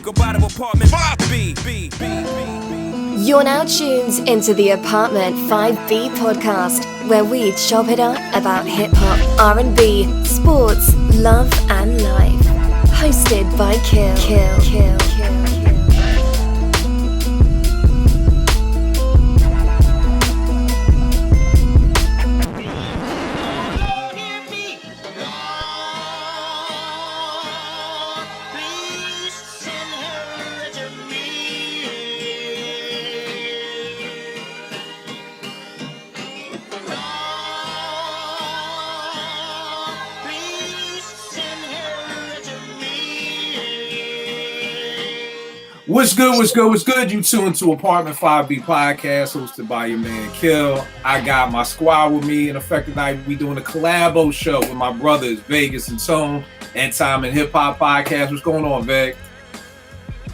Go by the apartment 5B. You're now tuned into the Apartment 5B podcast, where we chop it up about hip-hop, R&B, sports, love and life. Hosted by Kill. What's good? You tuned to Apartment 5B podcast hosted by your man Kill. I got my squad with me, and effective night we doing a collabo show with my brothers Vegas and Tone and Time and Hip Hop Podcast. What's going on, Veg?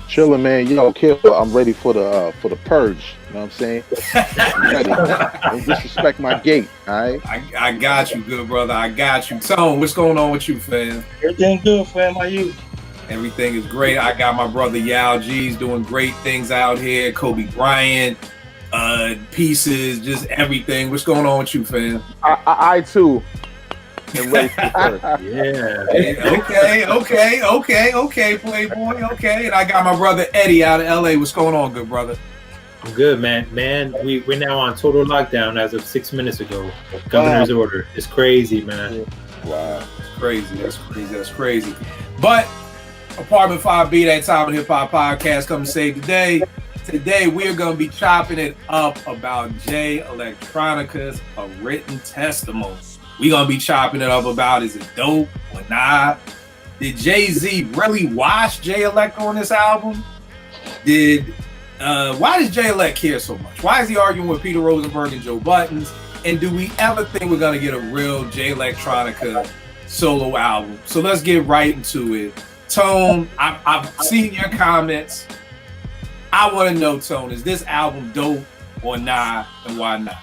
Chilling, man. Yo, Kill, I'm ready for the purge. You know what I'm saying? I'm ready. Don't disrespect my gate, all right? I got you, good brother. I got you. Tone, what's going on with you, fam? Everything good, fam. How you? Everything is great. I got my brother Yao G's doing great things out here. Kobe Bryant, pieces, just everything. What's going on with you, fam? I too am ready for the purge. Yeah. Okay, Playboy. Okay. And I got my brother Eddie out of LA. What's going on, good brother? I'm good, man. We're now on total lockdown as of 6 minutes ago. Governor's order. It's crazy, man. Wow. That's crazy. But Apartment 5B, that Time and Hip Hop Podcast, come to save the day. Today, we're going to be chopping it up about Jay Electronica's A Written Testimony. We're going to be chopping it up about, is it dope or not? Did Jay-Z really wash Jay Elect on this album? Why does Jay Elect care so much? Why is he arguing with Peter Rosenberg and Joe Buttons? And do we ever think we're going to get a real Jay Electronica solo album? So let's get right into it. Tone, I've seen your comments. I want to know, Tone, is this album dope or not, and why not?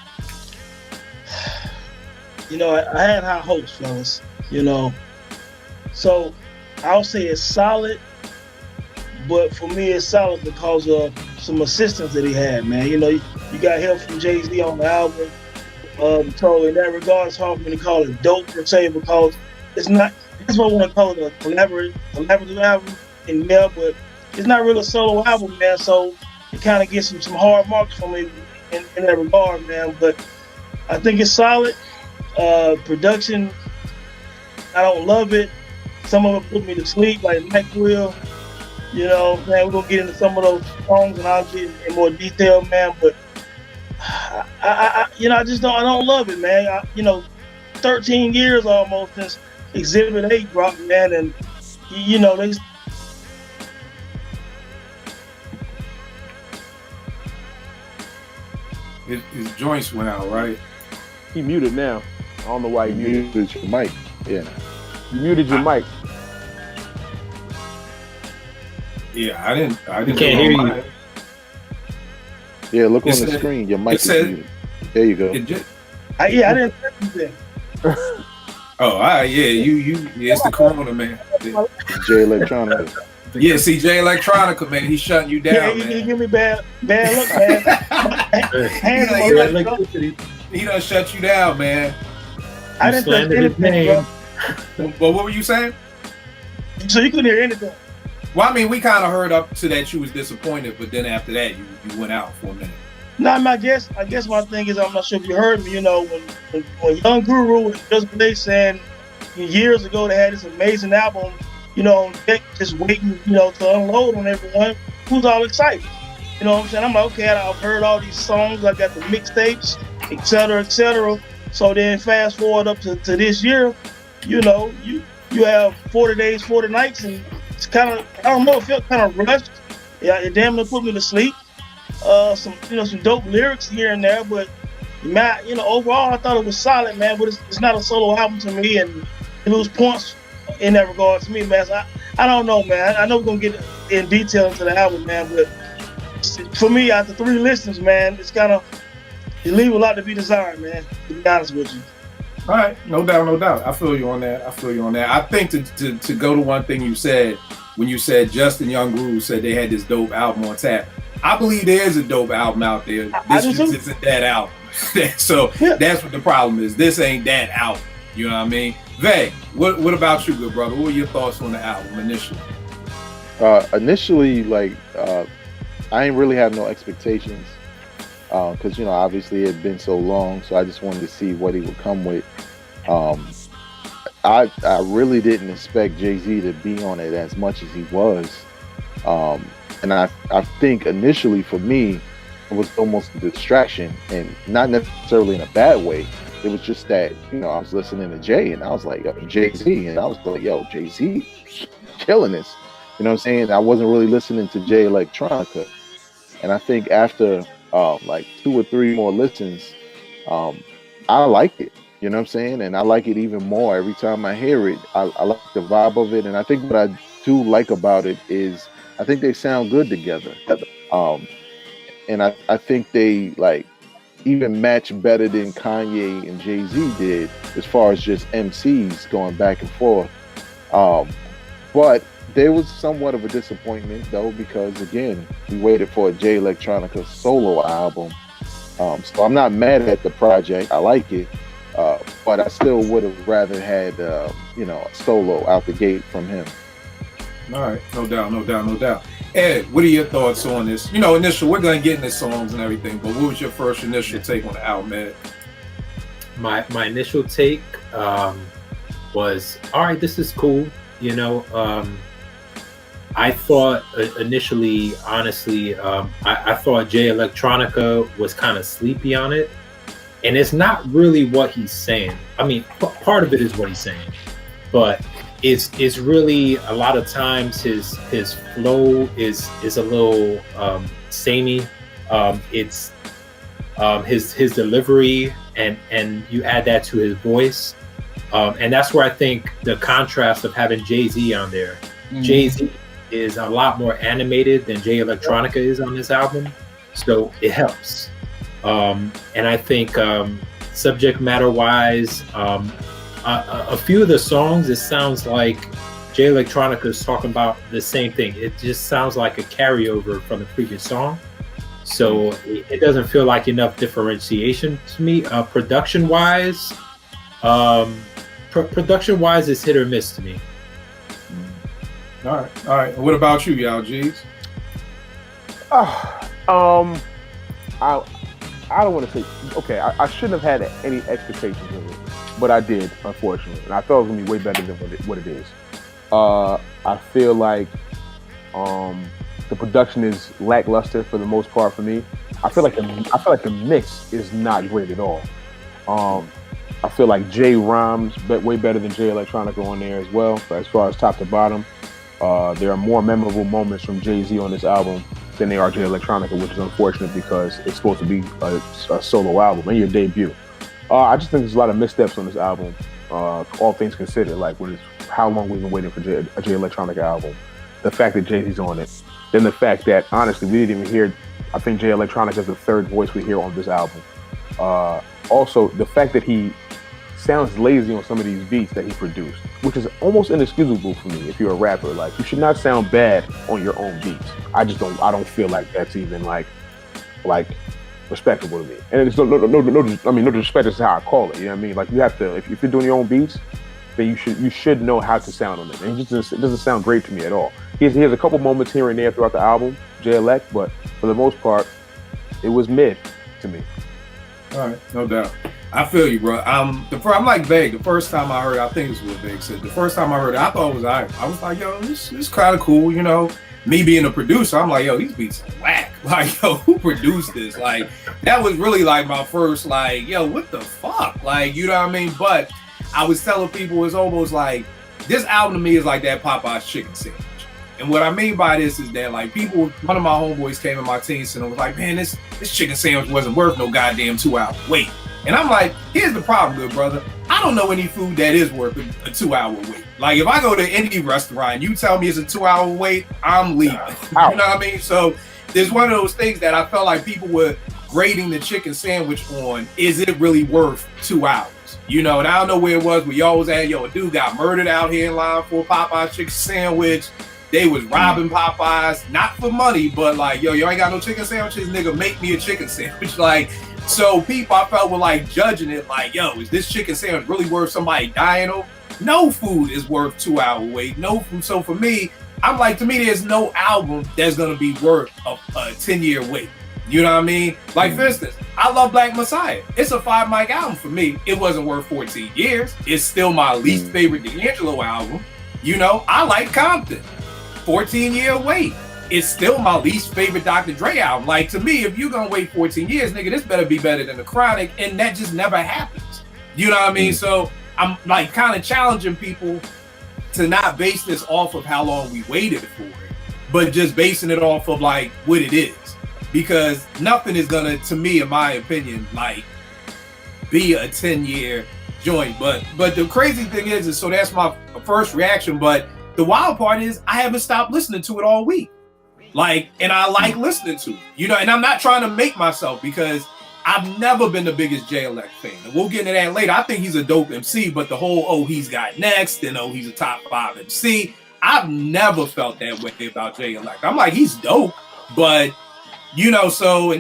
You know, I had high hopes, fellas. You know, so I'll say it's solid, but for me, it's solid because of some assistance that he had, man. You know, you got help from Jay-Z on the album. So in that regard, it's hard for me to call it dope per se because it's not. That's what I want to call it, a collaborative album in there, but it's not really a solo album, man. So it kind of gets some hard marks for me in that regard, man. But I think it's solid. Production, I don't love it. Some of it put me to sleep, like Mike Will. You know, man, we're gonna get into some of those songs, and I'll get in more detail, man. But I don't love it, man. 13 years almost since Exhibit 8 dropped, man, and his joints went out, right? He muted now. I don't know why he muted your mic. Yeah. You muted your mic. Yeah, I didn't can't hear you. Yeah, look on the screen. Your mic is muted. There you go. I didn't say anything. Oh, all right, yeah, you, it's the corona, man. Jay Electronica. Yeah, see, Jay Electronica, man, he's shutting you down, man. He give me bad look, man. He done shut you down, man. I didn't say anything, bro. But what were you saying? So you couldn't hear anything. Well, I mean, we kind of heard up to that you was disappointed, but then after that, you went out for a minute. No, I guess my thing is, I'm not sure if you heard me, you know, when Young Guru was just saying years ago they had this amazing album, you know, just waiting, you know, to unload on everyone, who's all excited. You know what I'm saying? I'm like, okay, I've heard all these songs, I got the mixtapes, et cetera, et cetera. So then fast forward up to this year, you know, you have 40 days, 40 nights, and it's kind of, I don't know, it felt kind of rushed. Yeah, it damn near put me to sleep. Some dope lyrics here and there, but man, overall I thought it was solid, man. But it's not a solo album to me, and you lose points in that regard to me, man. So I don't know, man. I know we're gonna get in detail into the album, man, but for me, after 3 listens, man, it's kind of, you leave a lot to be desired, man, to be honest with you. All right, no doubt. I feel you on that. I think to go to one thing you said, when you said Justin Young Groove said they had this dope album on tap. I believe there is a dope album out there. This just isn't that album. So that's what the problem is. This ain't that album. You know what I mean? Vay, what about you, good brother? What were your thoughts on the album initially? Initially, like, I ain't really have no expectations because, you know, obviously it had been so long. So I just wanted to see what he would come with. I really didn't expect Jay-Z to be on it as much as he was. And I think initially for me, it was almost a distraction, and not necessarily in a bad way. It was just that, you know, I was listening to Jay and I was like, Jay-Z. And I was like, yo, Jay-Z killing this. You know what I'm saying? I wasn't really listening to Jay Electronica. And I think after like 2 or 3 more listens, I like it. You know what I'm saying? And I like it even more every time I hear it. I like the vibe of it. And I think what I do like about it is I think they sound good together. And I think they like even match better than Kanye and Jay-Z did as far as just MCs going back and forth. But there was somewhat of a disappointment though, because again, we waited for a Jay Electronica solo album. So I'm not mad at the project. I like it. But I still would have rather had, you know, a solo out the gate from him. All right, no doubt. Ed, what are your thoughts on this? You know, we're going to get into songs and everything, but what was your first initial take on the album, Ed? My initial take was, all right, this is cool. You know, I thought initially, honestly, I thought Jay Electronica was kind of sleepy on it. And it's not really what he's saying. I mean, part of it is what he's saying, but it's really a lot of times his flow is a little samey. It's his delivery, and you add that to his voice, and that's where I think the contrast of having Jay-Z on there. Mm-hmm. Jay-Z is a lot more animated than Jay Electronica is on this album, so it helps. And I think subject matter wise, a few of the songs, it sounds like Jay Electronica is talking about the same thing. It just sounds like a carryover from the previous song. So it doesn't feel like enough differentiation to me. Production wise, it's hit or miss to me. All right. What about you, y'all, G's? I don't want to say, okay, I shouldn't have had any expectations of it, but I did, unfortunately. And I thought it was going to be way better than what it is. I feel like the production is lackluster for the most part for me. I feel like the mix is not great at all. I feel like Jay rhymes way better than Jay Electronica on there as well, as far as top to bottom. There are more memorable moments from Jay-Z on this album than they are Jay Electronica, which is unfortunate because it's supposed to be a solo album and your debut. I just think there's a lot of missteps on this album, all things considered, like how long we've been waiting for a Jay Electronica album, the fact that Jay-Z's on it, then the fact that, honestly, we didn't even hear, I think Jay Electronica is the third voice we hear on this album. Also, the fact that he sounds lazy on some of these beats that he produced, which is almost inexcusable for me if you're a rapper. Like, you should not sound bad on your own beats. I don't feel like that's even like respectable to me. And it's no disrespect, is how I call it. You know what I mean? Like, you have to, if you're doing your own beats, then you should know how to sound on them. And it doesn't sound great to me at all. He has a couple moments here and there throughout the album, Jay Elect, but for the most part, it was mid to me. All right, no doubt. I feel you, bro. I'm like Vague. The first time I heard it, I think it's what Vague said. The first time I heard it, I thought it was all right. I was like, yo, this kind of cool, you know. Me being a producer, I'm like, yo, these beats are whack. Like, yo, who produced this? Like, that was really like my first, like, yo, what the fuck? Like, you know what I mean? But I was telling people, it's almost like, this album to me is like that Popeye's chicken sandwich. And what I mean by this is that, like, one of my homeboys came in my teen center and was like, man, this chicken sandwich wasn't worth no goddamn 2 hour wait. And I'm like, here's the problem, good brother. I don't know any food that is worth a 2 hour wait. Like, if I go to any restaurant and you tell me it's a 2 hour wait, I'm leaving. You know what I mean? So there's one of those things that I felt like people were grading the chicken sandwich on, is it really worth 2 hours? You know, and I don't know where it was, but you always had, yo, a dude got murdered out here in line for a Popeye's chicken sandwich. They was robbing Popeyes, not for money, but like, yo, you ain't got no chicken sandwiches, nigga, make me a chicken sandwich. Like, so people I felt were like judging it, like, yo, is this chicken sandwich really worth somebody dying over? No food is worth 2 hour wait. No food. So for me, I'm like, to me, there's no album that's gonna be worth a 10-year wait. You know what I mean? Like, for instance, I love Black Messiah. It's a 5 mic album for me. It wasn't worth 14 years. It's still my least favorite D'Angelo album. You know, I like Compton. 14-year wait. It's still my least favorite Dr. Dre album. Like, to me, if you're gonna wait 14 years, nigga, this better be better than The Chronic, and that just never happens. You know what I mean? So I'm like kind of challenging people to not base this off of how long we waited for it, but just basing it off of like what it is. Because nothing is gonna, to me, in my opinion, like be a 10-year joint. But the crazy thing is so that's my first reaction. But the wild part is I haven't stopped listening to it all week. Like, and I like listening to it, you know, and I'm not trying to make myself, because I've never been the biggest J-Elect fan. And we'll get into that later. I think he's a dope MC, but the whole, oh, he's got next, and oh, he's a top 5 MC, I've never felt that way about J-Elect. I'm like, he's dope, but you know, so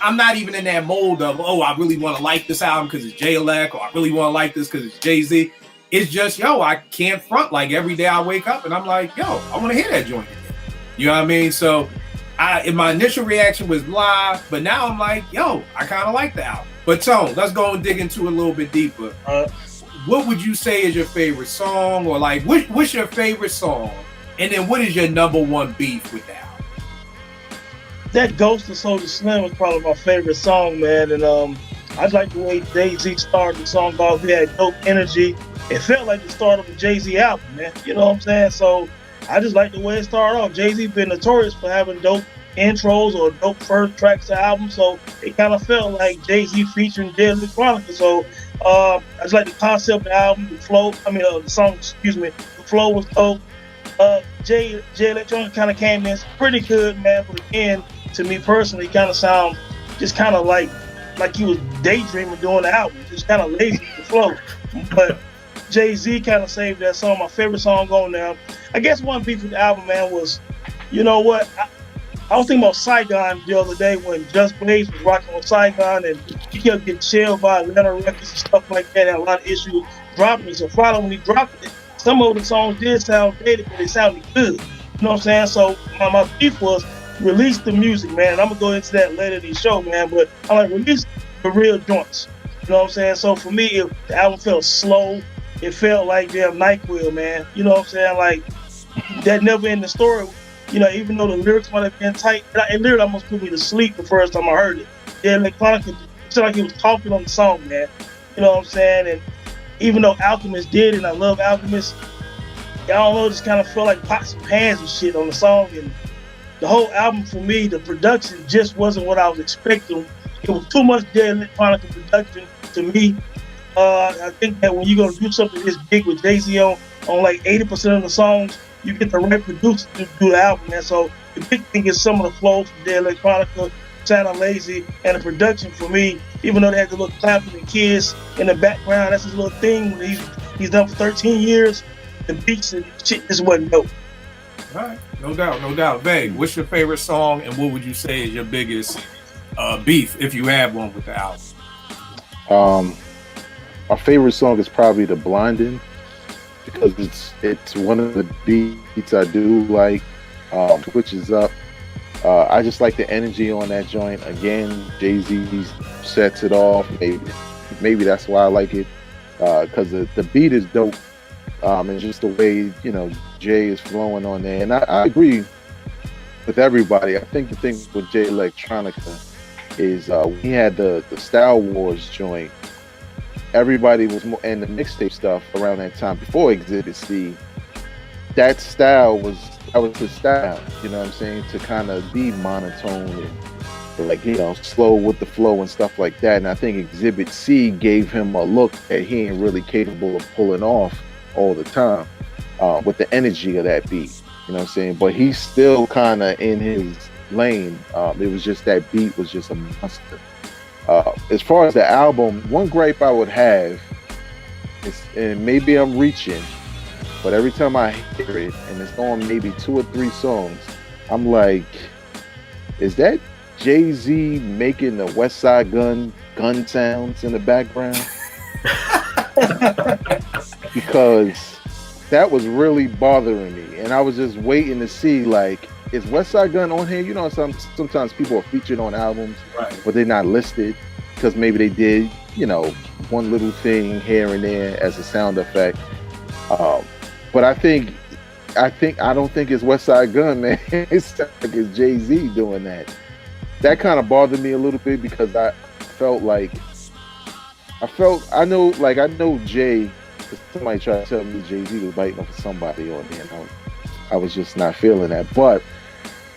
I'm not even in that mold of, oh, I really want to like this album because it's J-Elect, or I really want to like this because it's Jay-Z. It's just, yo, I can't front. Like, every day I wake up and I'm like, yo, I want to hear that joint again. You know what I mean? So my initial reaction was blah, but now I'm like, yo, I kind of like the album. But Tone, let's go and dig into it a little bit deeper. What would you say is your favorite song, or like, what's your favorite song? And then what is your number one beef with the album? That Ghost of Soulja Slim was probably my favorite song, man. And I like the way Jay-Z started the song off. He had dope energy. It felt like the start of a Jay-Z album, man. You know what I'm saying? So I just like the way it started off. Jay-Z been notorious for having dope intros or dope first tracks to albums, so it kind of felt like Jay-Z featuring Electronica. So I just like the concept of the album, the flow. The song. The flow was dope. Jay Electronica kind of came in pretty good, man. But again, to me personally, kind of sound just kind of like he was daydreaming doing the album, just kind of lazy with the flow. But Jay-Z kind of saved that song. My favorite song on there. I guess one beef with the album, man, was, you know what? I was thinking about Saigon the other day when Just Blaze was rocking with Saigon, and he kept getting shelled by Atlanta Records and stuff like that. Had a lot of issues dropping it. So finally, when he dropped it, some of the songs did sound dated, but they sounded good. You know what I'm saying? So my beef was release the music, man. And I'm gonna go into that later in the show, man. But I like release the real joints. You know what I'm saying? So for me, if the album felt slow, it felt like damn NyQuil, man. You know what I'm saying? Like that never ending story. You know, even though the lyrics might have been tight, it literally almost put me to sleep the first time I heard it. Yeah, Electronica, it sounded like he was talking on the song, man. You know what I'm saying? And even though Alchemist did, and I love Alchemist, I don't know, just kind of felt like pots and pans and shit on the song. And the whole album, for me, the production just wasn't what I was expecting. It was too much Electronica production to me. I think that when you're going to do something this big with Jay-Z on like 80% of the songs, you get the right producer to do the album, man. So the big thing is some of the flows from Electronica sounding lazy, and the production for me, even though they had the little clapping and kids in the background, that's his little thing. He's done for 13 years. The beats and shit just wasn't dope. All right, no doubt. Vay, what's your favorite song, and what would you say is your biggest beef, if you have one, with the album? My favorite song is probably The Blinding, because it's one of the beats I do like. Switches up. I just like the energy on that joint. Again, Jay-Z sets it off. Maybe that's why I like it, because the beat is dope, and just the way, you know, Jay is flowing on there. And I agree with everybody. I think the thing with Jay Electronica is we had the Style Wars joint. Everybody was more, and the mixtape stuff around that time before Exhibit C. That was his style, you know what I'm saying, to kind of be monotone and, like, you know, slow with the flow and stuff like that. And I think Exhibit C gave him a look that he ain't really capable of pulling off all the time, with the energy of that beat, you know what I'm saying. But he's still kind of in his lane. It was just that beat was just a monster. As far as the album, one gripe I would have is, and maybe I'm reaching, But every time I hear it, and it's on maybe 2 or 3 songs, I'm like, is that Jay-Z making the West Side Gun sounds in the background? Because that was really bothering me, and I was just waiting to see, like, is West Side Gun on here? You know, sometimes people are featured on albums, Right. but they're not listed because maybe they did, you know, one little thing here and there as a sound effect. But I don't think it's West Side Gun, man. It's like it's Jay-Z doing that. That kind of bothered me a little bit because I know Jay. Somebody tried to tell me Jay-Z was biting off somebody on there. And I was just not feeling that. But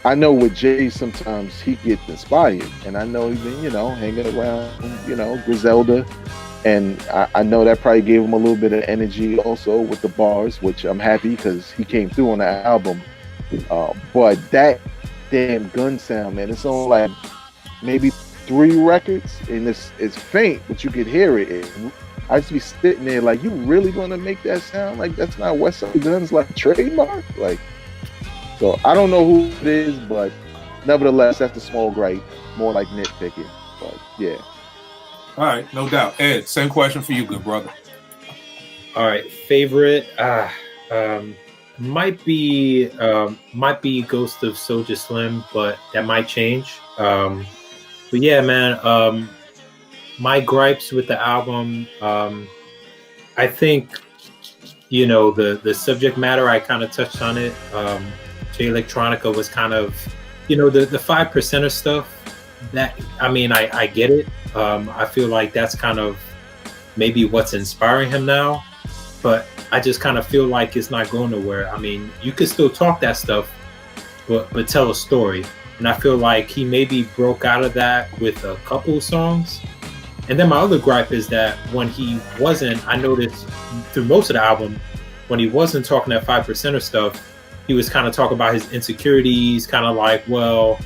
I know with Jay, sometimes he gets inspired, and I know he's been, you know, hanging around, you know, Griselda. And I know that probably gave him a little bit of energy also with the bars, which I'm happy because he came through on the album. But that damn gun sound, man, it's on like maybe 3 records, and it's faint, but you could hear it. And I just be sitting there like, you really gonna make that sound? Like, that's not West Side Gun's like trademark? Like, so I don't know who it is, but nevertheless, that's a small gripe, more like nitpicking. But yeah. All right, no doubt. Ed, same question for you, good brother. All right, favorite might be Ghost of Soulja Slim, but that might change. But yeah, man, my gripes with the album, I think, you know, the subject matter, I kind of touched on it. Jay Electronica was kind of, you know, the 5%er stuff. That, I mean, I get it. I feel like that's kind of maybe what's inspiring him now, but I just kind of feel like it's not going nowhere. I mean, you could still talk that stuff, but tell a story. And I feel like he maybe broke out of that with a couple of songs. And then my other gripe is that when he wasn't, I noticed through most of the album, when he wasn't talking that 5%er stuff, he was kind of talking about his insecurities, kind of like, well,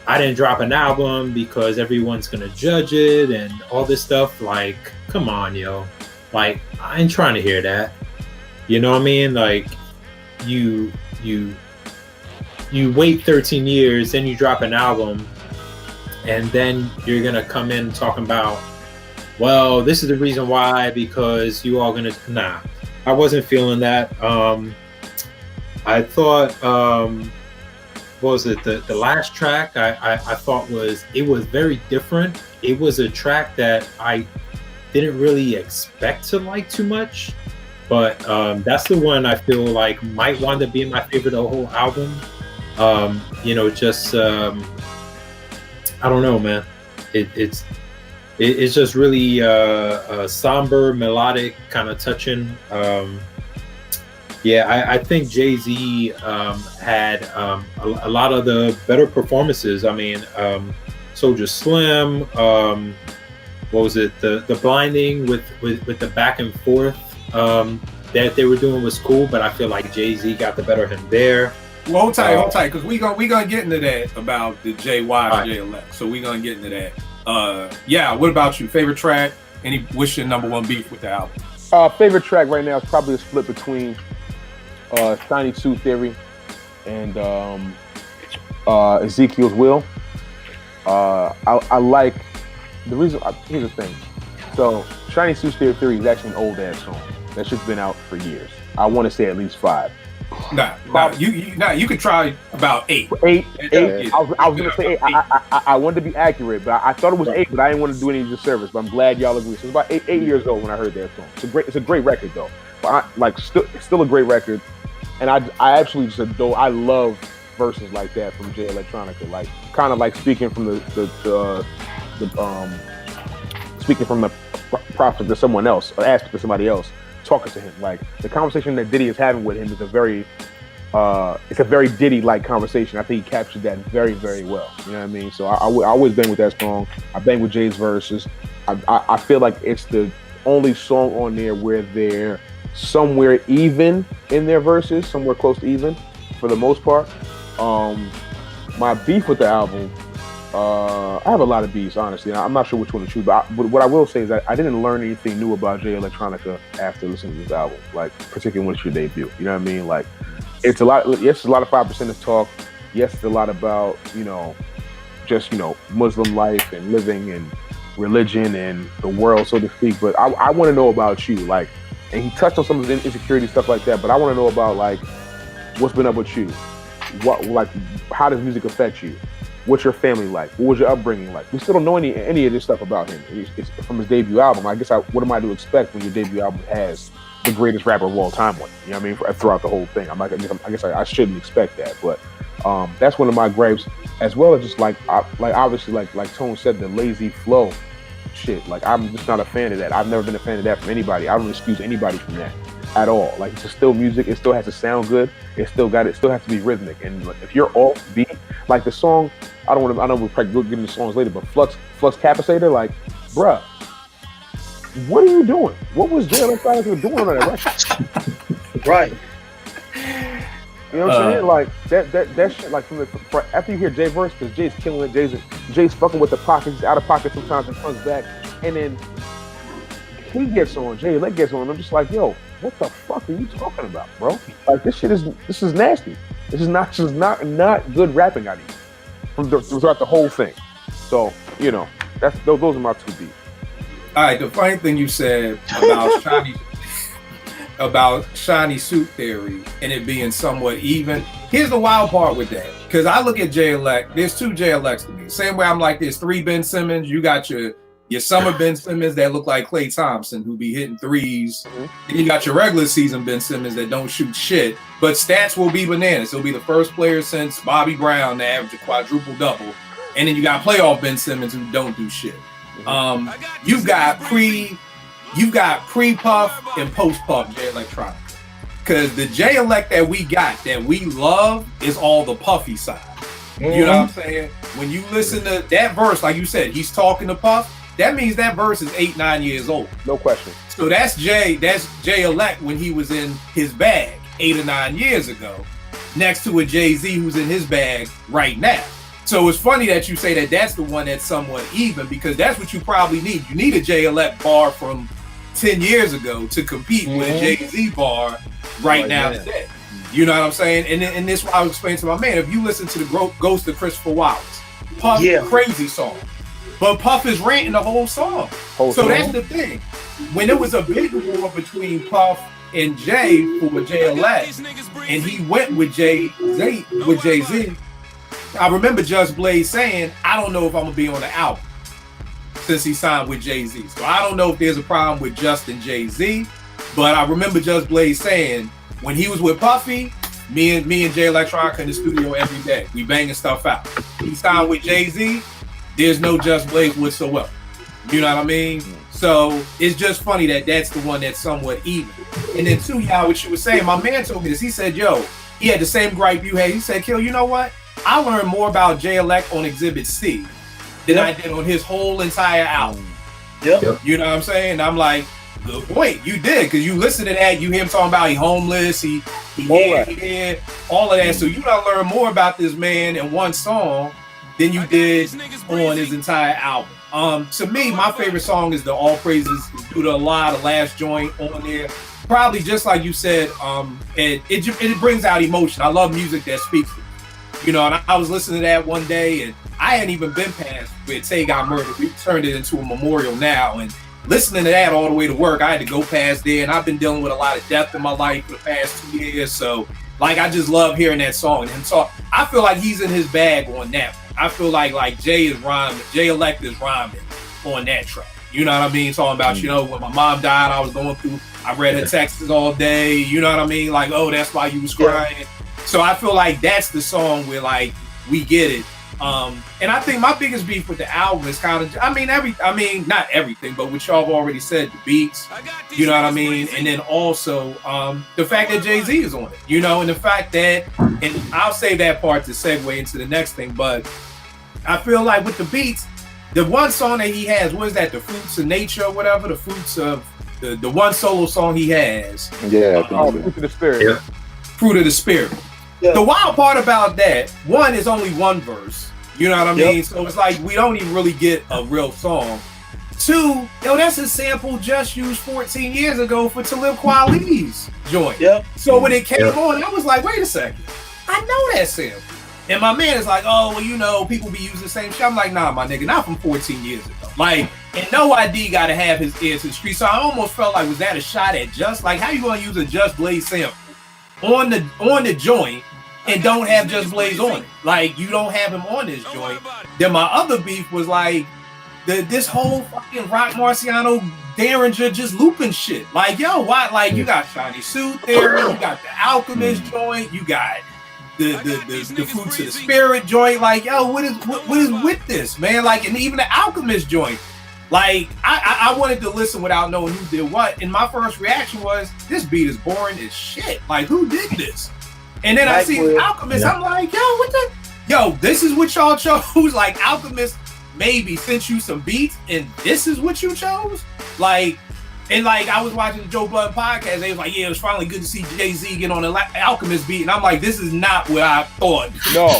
I didn't drop an album because everyone's gonna judge it and all this stuff. Like, come on, yo. Like, I ain't trying to hear that. You know what I mean? Like, you wait 13 years, then you drop an album, and then you're gonna come in talking about, well, this is the reason why, because you all gonna, nah. I wasn't feeling that. I thought, what was it? The last track I thought was very different. It was a track that I didn't really expect to like too much, but that's the one I feel like might wind up being my favorite of the whole album. You know, just I don't know, man. It's just really somber, melodic, kind of touching. Yeah, I think Jay-Z had a lot of the better performances. I mean, Soulja Slim, what was it? The blinding with the back and forth that they were doing was cool, but I feel like Jay-Z got the better of him there. Well, hold tight, because we gonna get into that about the Jay Wise, Jay Elect. So we gonna get into that. Yeah, what about you? Favorite track? What's your number one beef with the album? Favorite track right now is probably a split between Shiny Sue Theory and Ezekiel's Will. I like the reason. Here's the thing. So Shiny Sue Theory is actually an old ass song that shit's been out for years. I want to say at least 5. You could try about 8. 8. I was gonna say 8. I wanted to be accurate, but I thought it was 8, but I didn't want to do any disservice. But I'm glad y'all agree. So it's about 8 years old when I heard that song. It's a great record though. But still a great record. And I absolutely just adore. I love verses like that from Jay Electronica, like kind of like speaking from the speaking from the prophet to someone else, or aspect to somebody else, talking to him. Like the conversation that Diddy is having with him is it's a very Diddy-like conversation. I think he captured that very, very well. You know what I mean? So I always bang with that song. I bang with Jay's verses. I feel like it's the only song on there where they're somewhere even in their verses, somewhere close to even for the most part. My beef with the album I have a lot of beats, honestly. And I'm not sure which one to choose, but what I will say is that I didn't learn anything new about Jay Electronica after listening to this album, like particularly when it's your debut. You know what I mean? Like, it's a lot. Yes, it's a lot of 5% talk. Yes, it's a lot about just Muslim life and living and religion and the world, so to speak. But I want to know about you, like, and he touched on some of the insecurity stuff like that. But I want to know about like what's been up with you. How does music affect you? What's your family like? What was your upbringing like? We still don't know any of this stuff about him. It's from his debut album. I guess what am I to expect when your debut album has the greatest rapper of all time on it? You know what I mean? Throughout the whole thing, I guess I shouldn't expect that. But that's one of my gripes, as well as just obviously like Tone said, the lazy flow shit. Like, I'm just not a fan of that. I've never been a fan of that from anybody. I don't excuse anybody from that at all. Like, it's still music. It still has to sound good. It still has to be rhythmic. And if you're off beat, like the song, I know we'll probably get into the songs later, but Flux Capacitor, like, bruh, what are you doing? What was Jay Electronica doing on that record? Right. You know what I'm saying? Like that shit. Like after you hear Jay verse, because Jay's killing it. Jay's fucking with the pockets. He's out of pocket sometimes and comes back, and then he gets on. Jay Elect gets on. I'm just like, yo, what the fuck are you talking about, bro? Like, this is nasty. This is not good rapping out here throughout the whole thing. So those are my two beats. All right, the funny thing you said about shiny suit theory and it being somewhat even. Here's the wild part with that, because I look at Jay Elect. There's two Jay Elects to me. Same way I'm like, there's three Ben Simmons. You got your summer Ben Simmons that look like Klay Thompson, who be hitting threes. Mm-hmm. And you got your regular season Ben Simmons that don't shoot shit, but stats will be bananas. He'll be the first player since Bobby Brown to average a quadruple double. And then you got playoff Ben Simmons who don't do shit. You've got pre-Puff and post-Puff Jay Electronica. Because the Jay Elect that we got, that we love, is all the puffy side. Mm-hmm. You know what I'm saying? When you listen to that verse, like you said, he's talking to Puff, that means that verse is 8-9 years old. No question. So that's Jay Elect when he was in his bag 8 or 9 years ago, next to a Jay-Z who's in his bag right now. So it's funny that you say that that's the one that's somewhat even, because that's what you probably need. You need a Jay Elect bar from 10 years ago to compete with a Jay-Z bar right now today. You know what I'm saying? And this is what I was explaining to my man. If you listen to the Ghost of Christopher Wallace, Puff, crazy song. But Puff is ranting the whole song. That's the thing. When there was a big war between Puff and Jay for Jay Elect, and he went with Jay-Z, I remember Just Blaze saying, I don't know if I'm going to be on the album since he signed with Jay-Z. So I don't know if there's a problem with Just and Jay-Z, but I remember Just Blaze saying, when he was with Puffy, me and Jay Electronica in the studio every day. We banging stuff out. He signed with Jay-Z, there's no Just Blaze whatsoever. You know what I mean? So it's just funny that that's the one that's somewhat even. And then too, y'all, what you were saying, my man told me this. He said, yo, he had the same gripe you had. He said, Kill, you know what? I learned more about Jay Elect on Exhibit C than I did on his whole entire album. Yep. You know what I'm saying? And I'm like, good point. You did, because you listen to that, you hear him talking about he homeless, he did all of that. So you done learn more about this man in one song than you did on his entire album. To me, my favorite song is the All Praises Due to Allah, the last joint on there. Probably just like you said, it brings out emotion. I love music that speaks to me. You know, and I was listening to that one day, and I hadn't even been past where Tay got murdered. We turned it into a memorial now, and listening to that all the way to work, I had to go past there, and I've been dealing with a lot of death in my life for the past 2 years. So, like, I just love hearing that song. And so I feel like he's in his bag on that one. I feel like Jay is rhyming, Jay Elect is rhyming on that track. You know what I mean? Talking about, when my mom died, I was going through, I read her texts all day. You know what I mean? Like, oh, that's why you was crying. So I feel like that's the song where, like, we get it. And I think my biggest beef with the album is kind of, not everything, but what y'all have already said, the beats, you know what I mean? And then also the fact that Jay-Z is on it, and the fact that, and I'll save that part to segue into the next thing, but I feel like with the beats, the one song that he has, what is that, the Fruits of Nature or whatever, the Fruits of, the one solo song he has. Yeah. Fruit of the Spirit. Yeah. Fruit of the Spirit. Yeah. The wild part about that, one is only one verse. You know what I mean? So it's like we don't even really get a real song. 2, that's a sample just used 14 years ago for Talib Kweli's joint. Yep. So when it came on, I was like, wait a second, I know that sample. And my man is like, oh, well, people be using the same shit. I'm like, nah, my nigga, not from 14 years ago. Like, and No ID got to have his ears to the street. So I almost felt like, was that a shot at Just? Like, how you gonna use a Just Blaze sample on the joint and don't have Just Blaze on it? Like, you don't have him on this joint. Then my other beef was like, this whole fucking Rock Marciano Derringer just looping shit. Like, yo, why? Like, you got Shiny Suit there, you got the Alchemist joint, you got the Fruits of the Spirit joint. Like, yo, what is with this, man? Like, and even the Alchemist joint. Like, I wanted to listen without knowing who did what, and my first reaction was, this beat is boring as shit. Like, who did this? And then I see Alchemist, I'm like, yo, this is what y'all chose? Like, Alchemist maybe sent you some beats and this is what you chose? Like, and like I was watching the Joe Budden podcast, they was like, yeah, it was finally good to see Jay-Z get on the Alchemist beat. And I'm like, this is not what I thought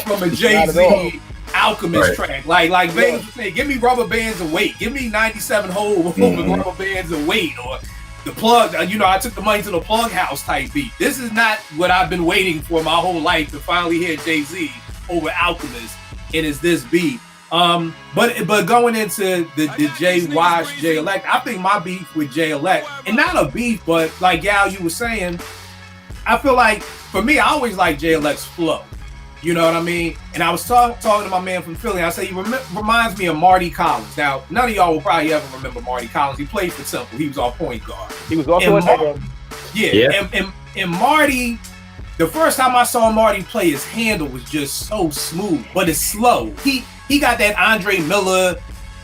from a Jay-Z Alchemist track. Like Vegas would say, give me Rubber Bands of Weight. Give me 97 Hole with Rubber Bands of Weight, or the Plug, I took the money to the Plug House type beat. This is not what I've been waiting for my whole life, to finally hear Jay-Z over Alchemist, and it's this beat. But going into the Jay Wash, Jay Elect, I think my beef with Jay Elect, and not a beef, but like Gal, you were saying, I feel like, for me, I always like Jay Elect's flow. You know what I mean? And I was talking to my man from Philly. I said, he reminds me of Marty Collins. Now, none of y'all will probably ever remember Marty Collins. He played for Temple. He was our point guard. He was also and Marty, the first time I saw Marty play, his handle was just so smooth, but it's slow. He got that Andre Miller,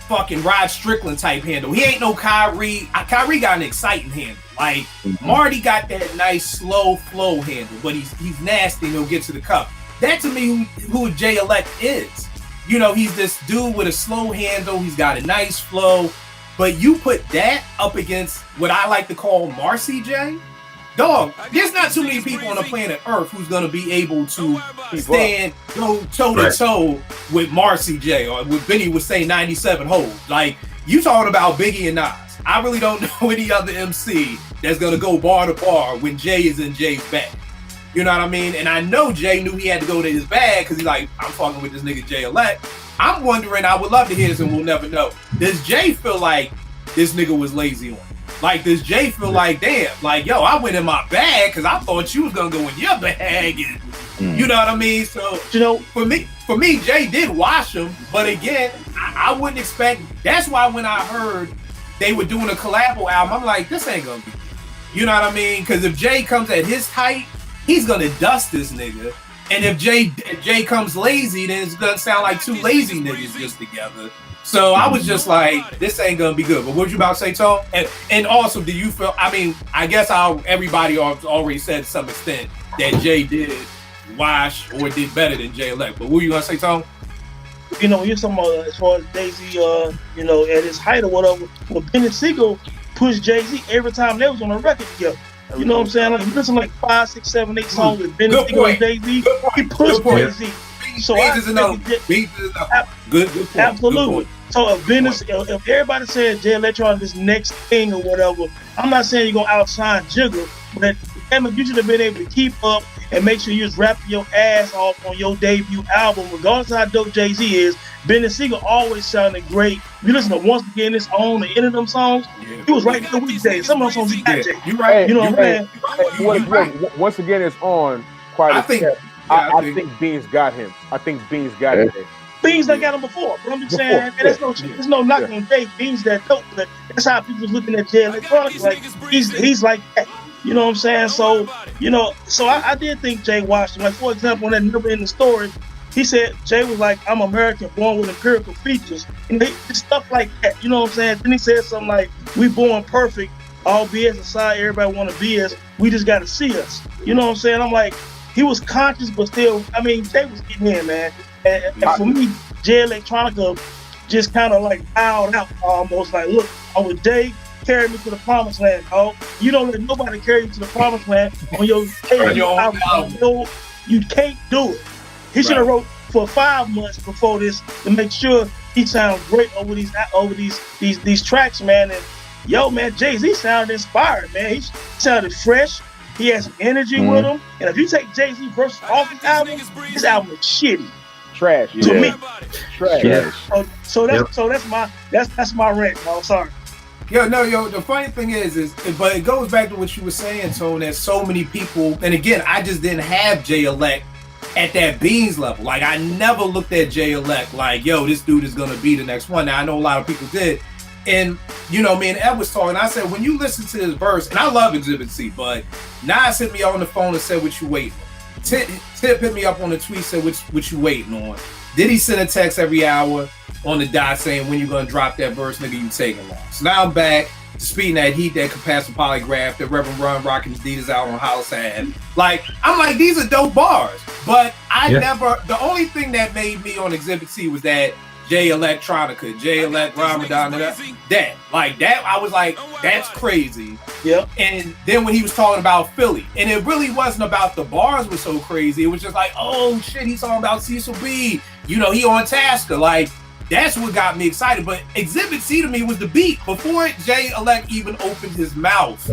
fucking Rod Strickland type handle. He ain't no Kyrie. Kyrie got an exciting handle. Like, Marty got that nice slow flow handle, but he's nasty and he'll get to the cup. That to me who Jay Elect is. He's this dude with a slow handle. He's got a nice flow. But you put that up against what I like to call Marcy J. Dog, there's not too many people on the planet Earth who's going to be able to go toe-to-toe with Marcy J, or what Benny would say 97 Holes. Like, you talking about Biggie and Nas. I really don't know any other MC that's going to go bar to bar when Jay is in Jay's bag. You know what I mean? And I know Jay knew he had to go to his bag because he's like, I'm fucking with this nigga Jay Elect. I'm wondering, I would love to hear this and we'll never know. Does Jay feel like this nigga was lazy on him? Like, does Jay feel like, damn, like, yo, I went in my bag because I thought you was going to go in your bag. And, you know what I mean? So, for me, Jay did wash him. But again, I wouldn't expect, that's why when I heard they were doing a collabo album, I'm like, this ain't going to be, you know what I mean? Because if Jay comes at his height, he's going to dust this nigga. And if Jay comes lazy, then it's going to sound like two lazy niggas just together. So I was just like, this ain't going to be good. But what you about to say, Tom? And also, do you feel, I mean, I guess everybody already said to some extent that Jay did wash or did better than Jay Elect. But what were you going to say, Tom? You're talking about as far as Jay-Z, at his height or whatever, well, Benny Siegel pushed Jay-Z every time they was on a record together. You know what I'm saying? Like, you listen to like 5, 6, 7, 8 songs with Benny Siegel and Jay-Z. He pushed Jay-Z. So Good point. Absolutely. So if everybody says Jay Electronica this next thing or whatever, I'm not saying you're gonna outshine Jigga, but you should have been able to keep up and make sure you're rapping your ass off on your debut album, regardless of how dope Jay-Z is. Benny Siegel always sounded great. You listen to Once Again It's On, the end of them songs, he was right there with Jay. Some of those songs he got Jay. You're right. You know what I'm saying? Once Again It's On, I think Beans got him. Beans done got him before, but I'm just saying, there's no knock on Jay. Beans that dope, but that's how people looking at Jay Electronica. Like, he's like that. You know what I'm saying? So, so I did think Jay watched him. Like, for example, when that number in the story, he said Jay was like, I'm American, born with empirical features. And stuff like that. You know what I'm saying? Then he said something like, we born perfect, all BS aside, everybody want to be us. We just got to see us. You know what I'm saying? I'm like, he was conscious, but still, I mean, Jay was getting in, man. And for me, Jay Electronica just kind of like bowed out almost. Like, look, I was Jay, carry me to the promised land, dog. You don't let nobody carry you to the promised land on your album. You can't do it. He should have wrote for 5 months before this to make sure he sounds great over these tracks, man. And yo, man, Jay-Z sounded inspired, man. He sounded fresh. He has energy with him. And if you take Jay-Z verses off his album is shitty. Trash. To me. Trash. Yeah. So that's my rant. No, sorry. The funny thing is, but it goes back to what you were saying, Tone, that so many people, and again, I just didn't have Jay-Elect at that Beans level. Like, I never looked at Jay-Elect like, yo, this dude is going to be the next one. Now, I know a lot of people did. And, me and Ed was talking, I said, when you listen to this verse, and I love Exhibit C, but Nas hit me on the phone and said, what you waiting on? Tip hit me up on the tweet, said, what you waiting on? Did he send a text every hour on the dot saying, when you going to drop that verse, nigga, you taking long? So now I'm back to speeding that heat, that capacitor polygraph, that Reverend Run rocking Adidas out on House Ave. Like, I'm like, these are dope bars. But the only thing that made me on Exhibit C was that J Electronica, J Elect Ramadan, that. Like, that, I was like, that's crazy. Yep. And then when he was talking about Philly, and it really wasn't about the bars was so crazy. It was just like, oh shit, he's talking about Cecil B. He on Tasker. Like, that's what got me excited. But Exhibit C to me was the beat. Before J Elect even opened his mouth,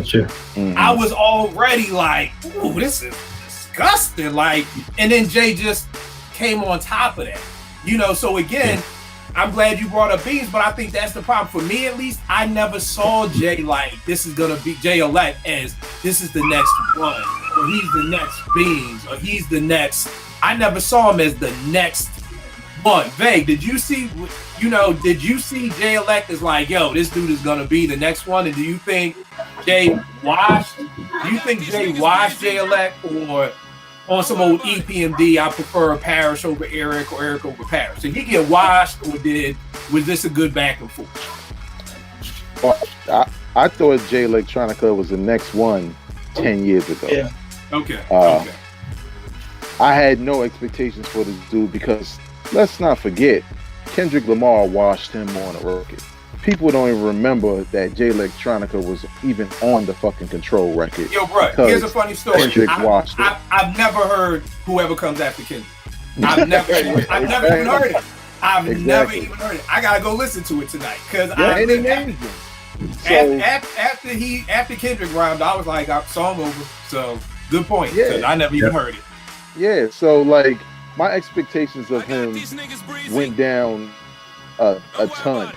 I was already like, ooh, this is disgusting. Like, and then Jay just came on top of that. So again, I'm glad you brought up Beans, but I think that's the problem. For me, at least, I never saw Jay like, this is going to be Jay Elect as this is the next one, or he's the next Beans, or he's the next. I never saw him as the next one. Vague, did you see Jay Elect as like, yo, this dude is going to be the next one? And do you think Jay washed Jay Elect, or on some old EPMD, I prefer Parrish over Eric or Eric over Parrish? Did he get washed, or was this a good back and forth? Well, I thought Jay Electronica was the next one 10 years ago. Yeah. Okay. I had no expectations for this dude because let's not forget, Kendrick Lamar washed him on a record. People don't even remember that Jay Electronica was even on the fucking Control record. Yo, bro, here's a funny story. I've never heard Whoever Comes After Kendrick. I've never even heard it. Never even heard it. I gotta go listen to it tonight because after Kendrick rhymed, I was like, song over. So good point. Yeah, I never even heard it. Yeah, so like my expectations of him went down a ton.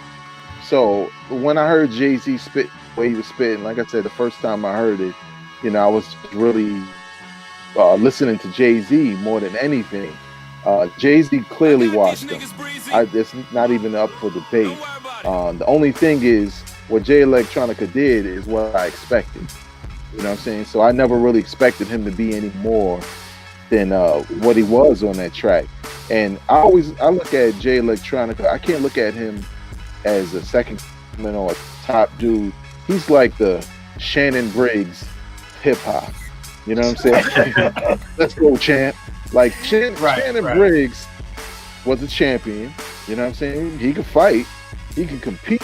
So when I heard Jay-Z spit the way he was spitting, like I said, the first time I heard it, I was really listening to Jay-Z more than anything. Jay-Z clearly washed him. It's not even up for debate. The only thing is, what Jay Electronica did is what I expected. You know what I'm saying? So I never really expected him to be any more than what he was on that track. And I look at Jay Electronica, I can't look at him as a second or a top dude. He's like the Shannon Briggs hip hop. You know what I'm saying? Let's go, champ. Like Shannon Briggs was a champion. You know what I'm saying? He could fight, he could compete,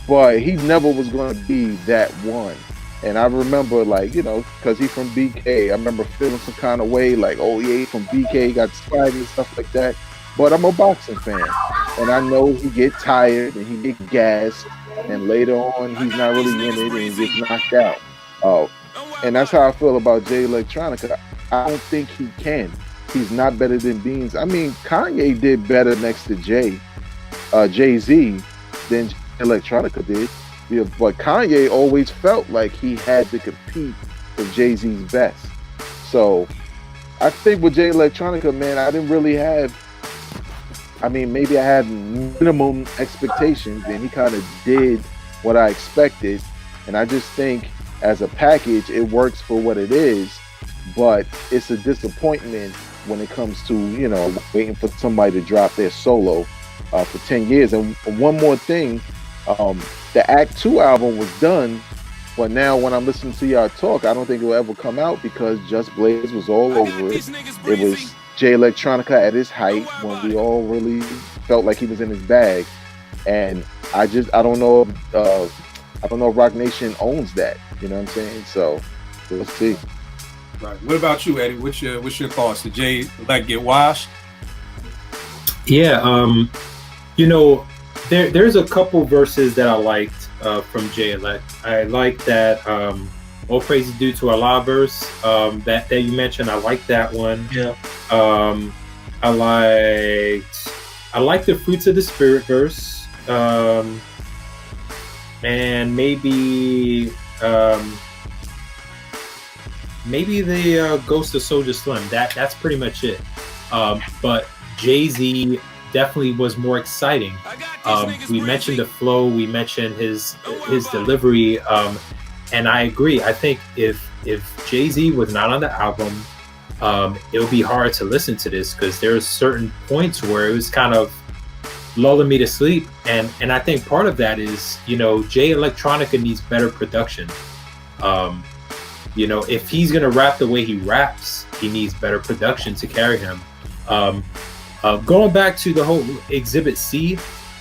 but he never was going to be that one. And I remember, like, because he's from BK, I remember feeling some kind of way, like, oh yeah, he's from BK, he got swag and stuff like that. But I'm a boxing fan, and I know he get tired and he get gassed, and later on he's not really in it and he gets knocked out. And that's how I feel about Jay Electronica. I don't think he can. He's not better than Beans. I mean, Kanye did better next to Jay-Z than Electronica did. Yeah, but Kanye always felt like he had to compete for Jay-Z's best. So I think with Jay Electronica, man, I didn't really have, maybe I had minimum expectations, and he kind of did what I expected. And I just think as a package, it works for what it is, but it's a disappointment when it comes to, waiting for somebody to drop their solo for 10 years. And one more thing, the Act 2 album was done, but now when I'm listening to y'all talk, I don't think it will ever come out because Just Blaze was all over it. It was Jay Electronica at his height when we all really felt like he was in his bag. And I don't know if Rock Nation owns that. You know what I'm saying? So we'll see. Right. What about you, Eddie? What's your thoughts? Did Jay get washed? Yeah, you know, there's a couple verses that I liked from Jay Elect. I like that "All Praise is Due to Allah" verse that you mentioned. I like that one. Yeah. I like the "Fruits of the Spirit" verse, and maybe the "Ghost of Soulja Slim." That's pretty much it. But Jay-Z definitely was more exciting. We mentioned the flow, we mentioned his delivery, and I agree. I think if Jay-Z was not on the album, it would be hard to listen to this because there's certain points where it was kind of lulling me to sleep, and I think part of that is, you know, Jay Electronica needs better production. You know, if he's gonna rap the way he raps, he needs better production to carry him. Going back to the whole Exhibit C,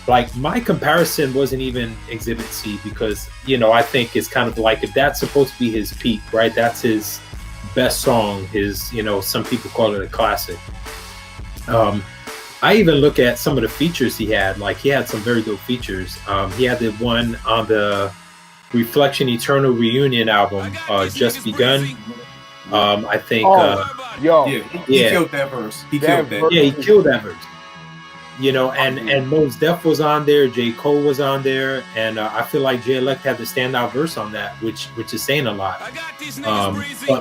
like my comparison wasn't even Exhibit C because, you know, I think it's kind of like if that's supposed to be his peak, right? That's his best song, his, you know, some people call it a classic. I even look at some of the features he had, like he had some very dope features. He had the one on the Reflection Eternal Reunion album, Just Begun. I think he killed that verse. He killed that verse. You know, and Mos Def was on there, J. Cole was on there, and I feel like Jay Elect had the standout verse on that, which is saying a lot.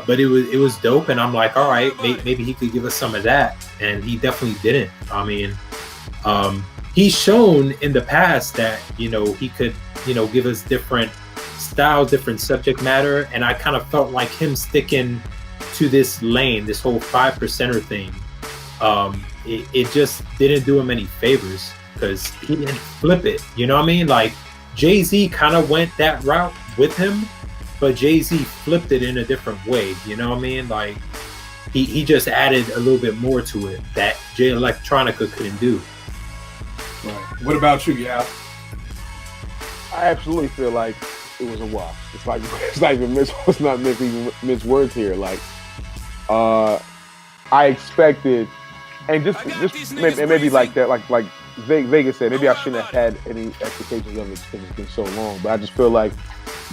But it was dope, and I'm like, all right, maybe he could give us some of that, and he definitely didn't. I mean, he's shown in the past that, you know, he could, you know, give us different styles, different subject matter, and I kind of felt like him sticking to this lane, this whole 5%er thing, it just didn't do him any favors because he didn't flip it. You know what I mean? Like Jay-Z kind of went that route with him, but Jay-Z flipped it in a different way. You know what I mean? Like he just added a little bit more to it that Jay Electronica couldn't do. Right. What about you, Yal? I absolutely feel like it was a wash. It's not even miss words here. Like, I expected, and just maybe like that, like Vegas said, maybe I shouldn't have had any expectations of it because it's been so long. But I just feel like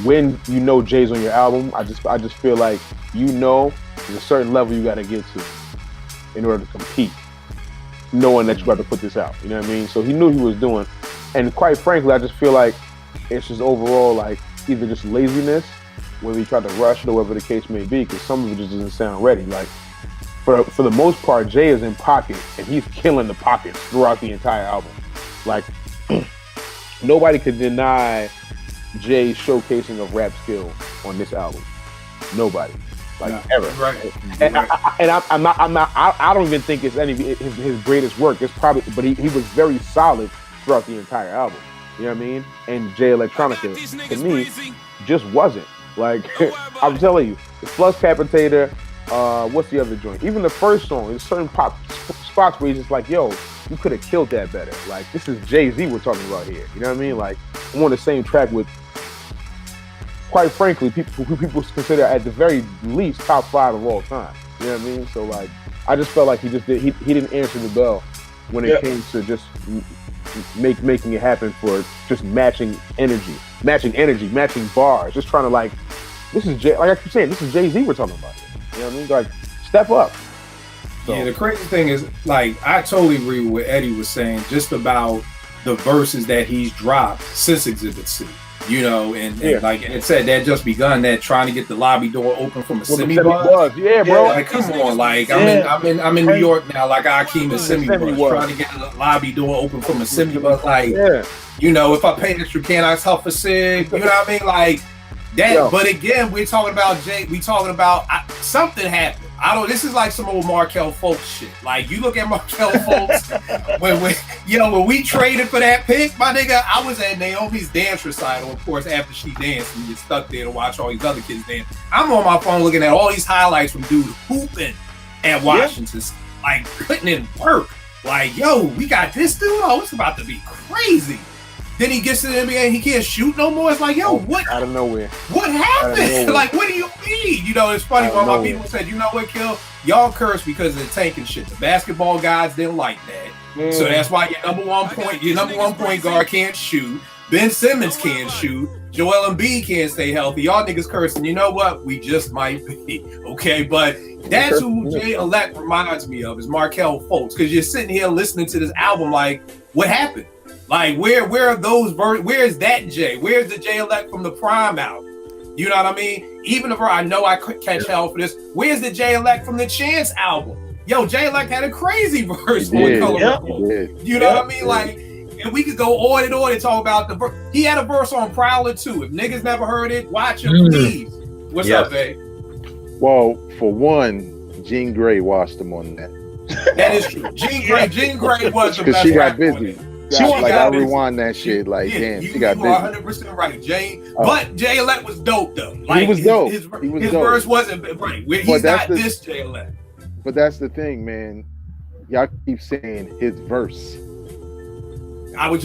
when you know Jay's on your album, I just feel like, you know, there's a certain level you got to get to in order to compete, knowing that you got to put this out. You know what I mean? So he knew he was doing, and quite frankly, I just feel like it's just overall like either just laziness, whether he tried to rush it or whatever the case may be, because some of it just doesn't sound ready. Like for the most part, Jay is in pocket and he's killing the pockets throughout the entire album. Like nobody could deny Jay's showcasing of rap skill on this album. Nobody, like ever. Right. And I don't even think it's any his greatest work. It's probably, but he was very solid throughout the entire album. You know what I mean? And Jay Electronica, to me, just wasn't. Like, I'm telling you, the Flux Capitator, what's the other joint? Even the first song, there's certain pop spots where he's just like, yo, you could have killed that better. Like, this is Jay-Z we're talking about here. You know what I mean? Like, I'm on the same track with, quite frankly, people who people consider at the very least top 5 of all time. You know what I mean? So, like, I just felt like he didn't answer the bell when it came to just making it happen for just matching energy, matching bars, just trying to like, this is like I keep saying, this is Jay-Z we're talking about here. You know what I mean? Like, step up. So. Yeah, the crazy thing is, like, I totally agree with what Eddie was saying just about the verses that he's dropped since Exhibit C. You know, and like it said, that Just Begun, that trying to get the lobby door open from a semi-bus. Yeah, bro. Like, come on, like I'm in New York now, like Akeem and semi-bus, trying to get the lobby door open from a semi-bus. Like, you know, if I pay extra, can I tough a cig? You know what I mean? Like that. Yo. But again, we're talking about Jay. We talking about something happened. This is like some old Markel Fultz shit. Like, you look at Markel Fultz, when we traded for that pick, my nigga, I was at Naomi's dance recital, of course, after she danced, and you get stuck there to watch all these other kids dance. I'm on my phone looking at all these highlights from dudes hooping at Washington, like putting in work. Like, yo, we got this dude? Oh, it's about to be crazy. Then he gets to the NBA and he can't shoot no more. It's like, yo, what? Out of nowhere. What happened? Like, what do you mean? You know, it's funny. One of my people said, you know what, Kill? Y'all curse because of the tanking shit. The basketball guys didn't like that. So that's why your number one point guard can't shoot. Ben Simmons can't shoot. Joel Embiid can't stay healthy. Y'all niggas cursing. You know what? We just might be. Okay, but that's who Jay Elect reminds me of, is Markelle Fultz. Because you're sitting here listening to this album like, what happened? Like, where are those where is that Jay? Where's the Jay Elect from the Prime album? You know what I mean? Even if I know I could catch hell for this, where's the Jay Elect from the Chance album? Yo, Jay Elect had a crazy verse on Color Report. You know what I mean? Like, and we could go on and on and talk about the verse. He had a verse on Prowler too. If niggas never heard it, watch him, please. What's up, babe? Well, for one, Jean Grey watched him on that. That is true. Jean Grey was the best. Because she got busy. I rewind that shit. Like, damn, she got busy. 100% right, Jay. But Jay Elect was dope though. Like, he was dope. His dope. verse wasn't right. He's not this Jay Elect. But that's the thing, man. Y'all keep saying his verse. I was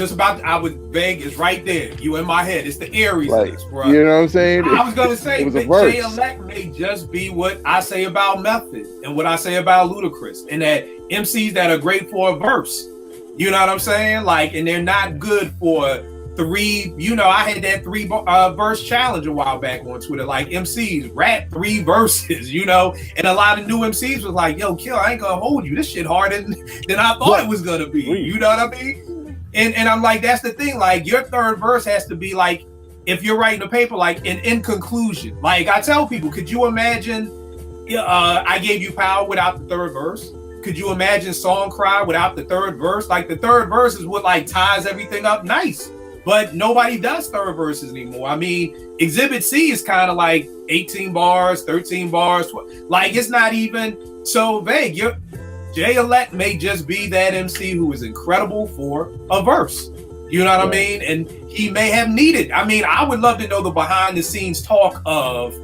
vague is right there. You in my head. It's the Aries list, bro. You know what I'm saying? I was gonna say it was a verse. Jay Elect may just be what I say about Method and what I say about Ludacris, and that MCs that are great for a verse. You know what I'm saying? Like, and they're not good for three. You know, I had that 3 verse challenge a while back on Twitter. Like, MCs rap 3 verses. You know, and a lot of new MCs was like, "Yo, Kill, I ain't gonna hold you. This shit harder than I thought it was gonna be." You know what I mean? And I'm like, that's the thing. Like, your third verse has to be like, if you're writing a paper, like in conclusion. Like, I tell people, could you imagine I Gave You Power without the third verse? Could you imagine Song Cry without the third verse? Like, the third verse is what like ties everything up nice. But nobody does third verses anymore. I mean, Exhibit C is kind of like 18 bars, 13 bars. Like, it's not even so vague. Jay Elect may just be that MC who is incredible for a verse. You know what I mean? And he may have needed. I mean, I would love to know the behind the scenes talk of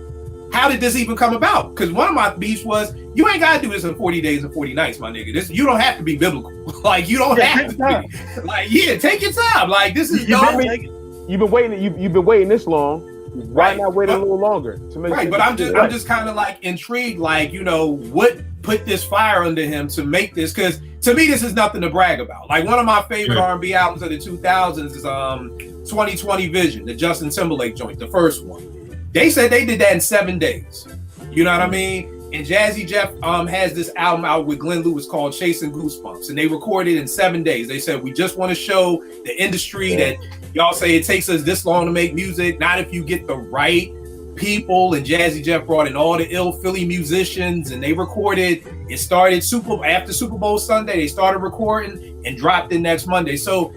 how did this even come about? Because one of my beefs was, you ain't gotta do this in 40 days and 40 nights, my nigga. You don't have to be biblical. Like, you don't have to be. Like, take your time. Like, this is you've been waiting this long. Why not wait a little longer to make right? But I'm just kind of like intrigued. Like, you know, what put this fire under him to make this? Because to me, this is nothing to brag about. Like, one of my favorite R&B albums of the 2000s is 2020 Vision, the Justin Timberlake joint, the first one. They said they did that in 7 days. You know what I mean? And Jazzy Jeff has this album out with Glenn Lewis called Chasing Goosebumps, and they recorded in 7 days. They said, we just want to show the industry that y'all say it takes us this long to make music. Not if you get the right people. And Jazzy Jeff brought in all the ill Philly musicians, and they recorded. It started after Super Bowl Sunday. They started recording and dropped it next Monday. So,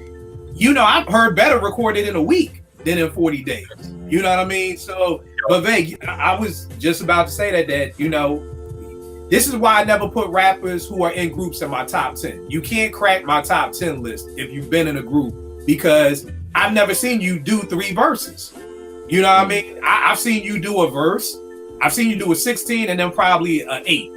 you know, I've heard better recorded in a week than in 40 days. You know what I mean? So, but Veg, I was just about to say that, you know, this is why I never put rappers who are in groups in my top 10. You can't crack my top 10 list if you've been in a group, because I've never seen you do 3 verses. You know what I mean? I've seen you do a verse. I've seen you do a 16 and then probably an 8.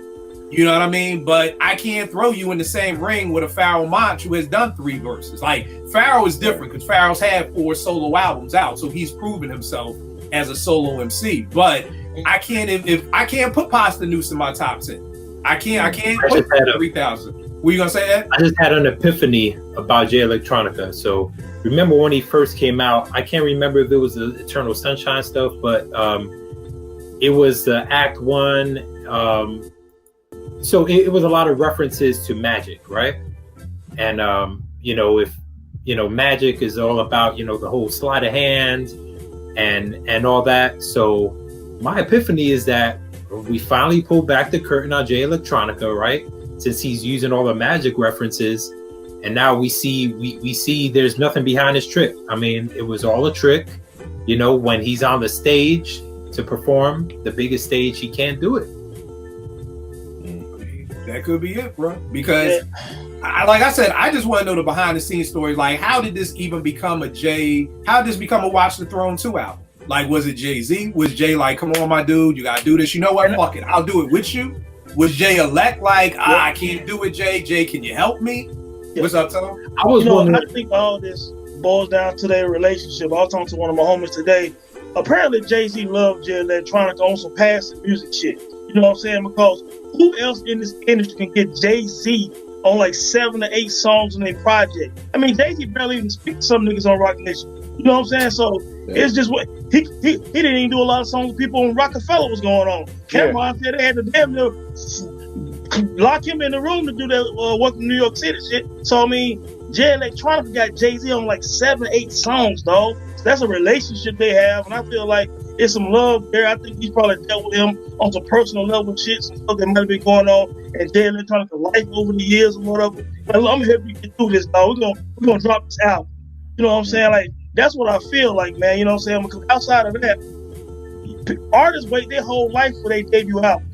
You know what I mean? But I can't throw you in the same ring with a Pharoah Monch who has done 3 verses. Like, Pharoah is different because Pharoah's had 4 solo albums out, so he's proven himself as a solo MC. But I can't if I can't put Pasta Noose in my top 10. I can't put 3,000. Were you gonna say that? I just had an epiphany about Jay Electronica. So remember when he first came out? I can't remember if it was the Eternal Sunshine stuff, but it was Act 1. So it was a lot of references to magic, right? And you know, if you know, magic is all about, you know, the whole sleight of hand and all that. So my epiphany is that we finally pulled back the curtain on Jay Electronica, right? Since he's using all the magic references, and now we see there's nothing behind his trick. I mean, it was all a trick. You know, when he's on the stage to perform, the biggest stage, he can't do it. That could be it, bro. Because, like I said, I just want to know the behind the scenes story. Like, how did this even become how did this become a Watch the Throne 2 album? Like, was it Jay-Z? Was Jay like, come on, my dude, you got to do this? You know what? Fuck it. I'll do it with you. Was Jay Elect like, I can't do it, Jay? Jay, can you help me? What's up, Tom? I think all this boils down to their relationship. I was talking to one of my homies today. Apparently, Jay-Z loved Jay Electronica on some passive music shit. You know what I'm saying? Because who else in this industry can get Jay-Z on like 7 to 8 songs in a project. I mean, Jay-Z barely even speaks to some niggas on Rock Nation. You know what I'm saying? So it's just what he didn't even do a lot of songs with people on Rockefeller was going on. Cameron said they had to damn near lock him in the room to do that work in New York City shit. So I mean, Jay Electronica got Jay-Z on like 7, 8 songs, dog. So that's a relationship they have, and I feel like it's some love there. I think he's probably dealt with him on some personal level shit, some stuff that might have been going on in Jay Electronica life over the years or whatever. But I'm gonna help you get through this, dog. We're gonna drop this out. You know what I'm saying? Like that's what I feel like, man. You know what I'm saying? Because outside of that, artists wait their whole life for their debut album.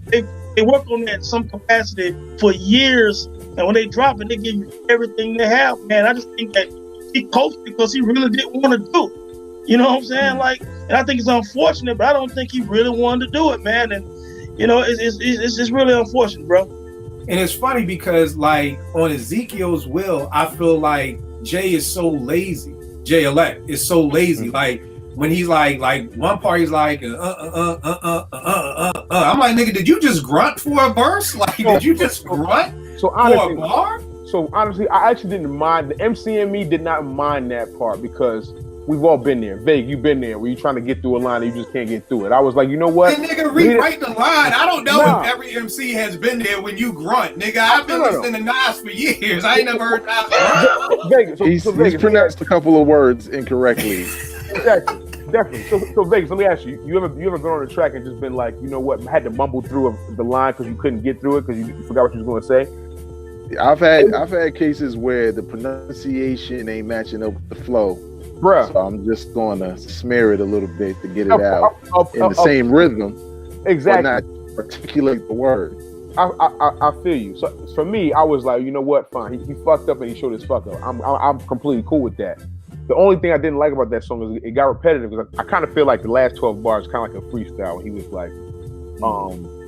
They work on that in some capacity for years, and when they drop it, they give you everything they have. Man, I just think that he coached because he really didn't want to do it. You know what I'm saying? Like, and I think it's unfortunate, but I don't think he really wanted to do it, man. And you know, it's really unfortunate, bro. And it's funny because, like, on Ezekiel's will, I feel like Jay is so lazy. Jay Elect is so lazy. Like when he's like one part he's like I'm like, nigga, did you just grunt for a verse? Like, did you just grunt for a bar? So honestly, I actually didn't mind. The MC and me did not mind that part because we've all been there. Vague, you've been there where you're trying to get through a line and you just can't get through it. I was like, you know what? Hey, nigga, rewrite the line. I don't know if every MC has been there when you grunt. Nigga, I've been listening to Nas for years. I ain't never heard Nas grunt. Vegas, he's pronounced a couple of words incorrectly. Exactly. Definitely. So Vegas, let me ask you: you ever gone on the track and just been like, you know what, had to mumble through the line because you couldn't get through it because you forgot what you was going to say? I've had cases where the pronunciation ain't matching up with the flow. Bruh. So I'm just going to smear it a little bit to get it out in the same rhythm. Exactly. But not articulate the word. I feel you. So for me, I was like, you know what? Fine. He fucked up and he showed his fuck up. I'm completely cool with that. The only thing I didn't like about that song is it got repetitive because I kind of feel like the last 12 bars kind of like a freestyle. He was like,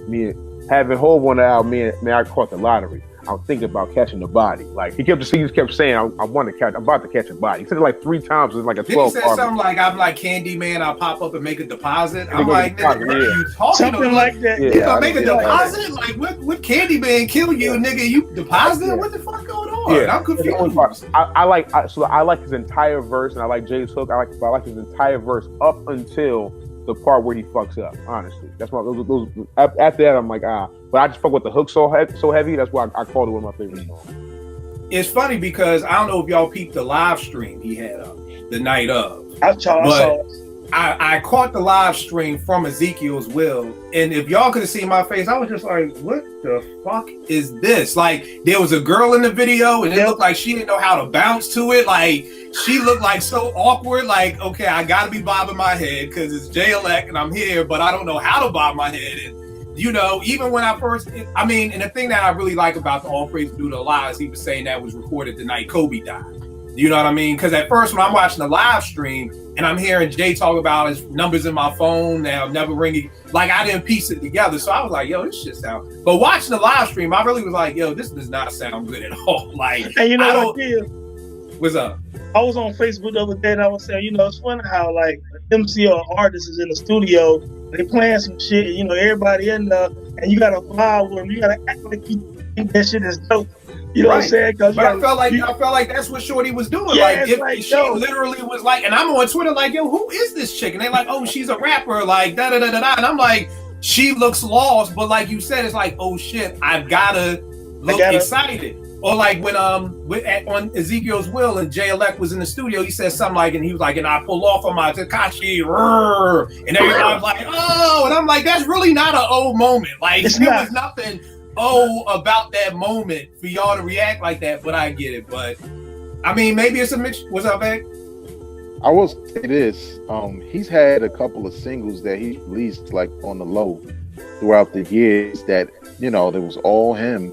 me having Hov on the album, man, I caught the lottery. I'm thinking about catching the body. Like he just kept saying, I'm about to catch a body. He said it like 3 times. It's like a 12 bar. He said something like, I'm like Candy Man, I'll pop up and make a deposit. I'm like, nigga, what are you talking something about? Like that. You gonna make a deposit? Like what Candy Man kill you, nigga? You deposit? What the fuck going on? Yeah. I'm confused. I like his entire verse and I like Jay's hook. I like his entire verse up until the part where he fucks up. Honestly, that's why those after that I'm like but I just fuck with the hook so heavy. That's why I called it one of my favorite songs. It's funny because I don't know if y'all peeped the live stream he had up the night of. I caught the live stream from Ezekiel's will, and if y'all could have seen my face, I was just like, what the fuck is this? Like, there was a girl in the video and it looked like she didn't know how to bounce to it. Like, she looked like so awkward. Like, okay, I gotta be bobbing my head because it's Jay Elect and I'm here, but I don't know how to bob my head. And you know, even when and the thing that I really like about the All Praise Due to Allah is he was saying that was recorded the night Kobe died. You know what I mean? Because at first when I'm watching the live stream and I'm hearing Jay talk about his numbers in my phone now never ringing, like I didn't piece it together. So I was like, yo, this shit sound. But watching the live stream, I really was like, yo, this does not sound good at all. Like, and you know what I did? What's up? I was on Facebook the other day and I was saying, you know, it's funny how like MC or artist is in the studio, they playing some shit, you know, everybody in there, and you gotta vibe with them. You gotta act like you think that shit is dope. You know what I'm saying? But I felt like that's what Shorty was doing. Yeah, she literally was like, and I'm on Twitter like, yo, who is this chick? And they're like, oh, she's a rapper, like da da da da da. And I'm like, she looks lost, but like you said, it's like, oh shit, I've gotta look excited. Or like when on Ezekiel's will and Jay Elect was in the studio, he said something like, and he was like, and I pull off on my Takashi, and everybody was like, oh, and I'm like, that's really not an old moment. Like there was nothing about that moment for y'all to react like that, but I get it. But I mean, maybe it's a mix. What's up, Ed? I will say this: he's had a couple of singles that he released like on the low throughout the years that that was all him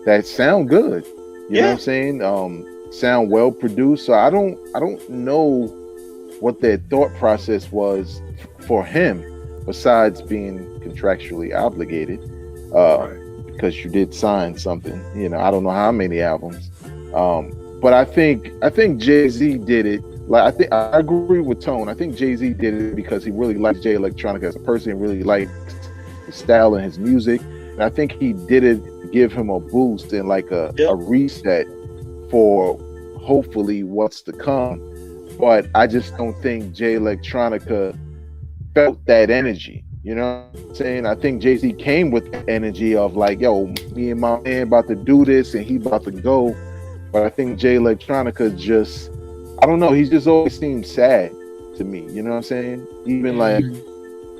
that sound good. You know what I'm saying? Sound well produced. So I don't know what their thought process was for him, besides being contractually obligated. Because you did sign something, I don't know how many albums, but I think Jay-Z did it. Like I agree with Tone. I think Jay-Z did it because he really likes Jay Electronica as a person, really likes his style and his music, and I think he did it give him a boost and like a reset for hopefully what's to come. But I just don't think Jay Electronica felt that energy. You know what I'm saying? I think Jay-Z came with the energy of like, yo, me and my man about to do this and he about to go. But I think Jay Electronica just, I don't know, he just always seems sad to me. You know what I'm saying? Even like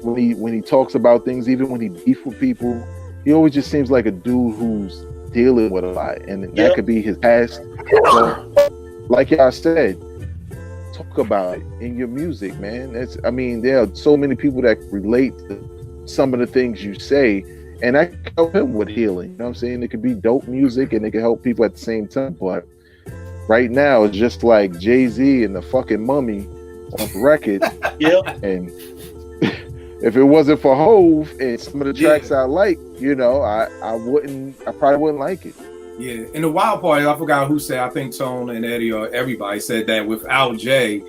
when he talks about things, even when he beef with people, he always just seems like a dude who's dealing with a lot. And that could be his past. So, like y'all said, talk about it in your music, man. There are so many people that relate to some of the things you say, and that can help him with healing. You know what I'm saying? It could be dope music and it can help people at the same time. But right now, it's just like Jay-Z and the fucking Mummy on the record. And if it wasn't for Hove and some of the tracks I like, you know, I probably wouldn't like it. Yeah, and the wild part is I forgot who said, I think Tone and Eddie or everybody said that without Jay,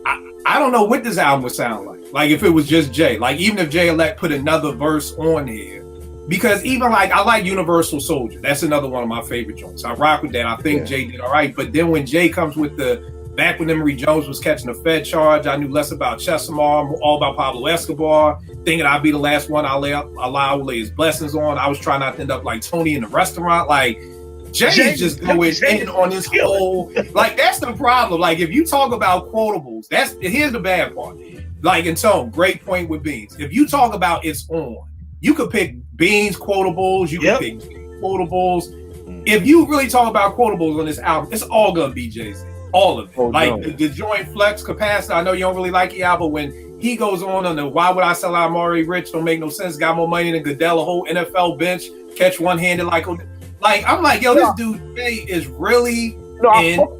I don't know what this album would sound like. Like if it was just Jay, like even if Jay Elect put another verse on here, because even like I like Universal Soldier, that's another one of my favorite joints. I rock with that. I think Jay did all right, but then when Jay comes with back when Emory Jones was catching a Fed charge, I knew less about Chesimar, all about Pablo Escobar, thinking I'd be the last one Allah will lay his blessings on. I was trying not to end up like Tony in the restaurant, like. Jay's just going in on this whole, like that's the problem. Like if you talk about quotables, here's the bad part. Like in Tone, great point with Beans. If you talk about it's on, you could pick Beans quotables, you could pick quotables. If you really talk about quotables on this album, it's all gonna be Jay-Z. All of it. The joint flex capacitor. I know you don't really like the album, but when he goes on the why would I sell out Amari Rich? Don't make no sense. Got more money than Goodell, a whole NFL bench, catch one-handed like I'm like, yo, this dude Jay is really. No,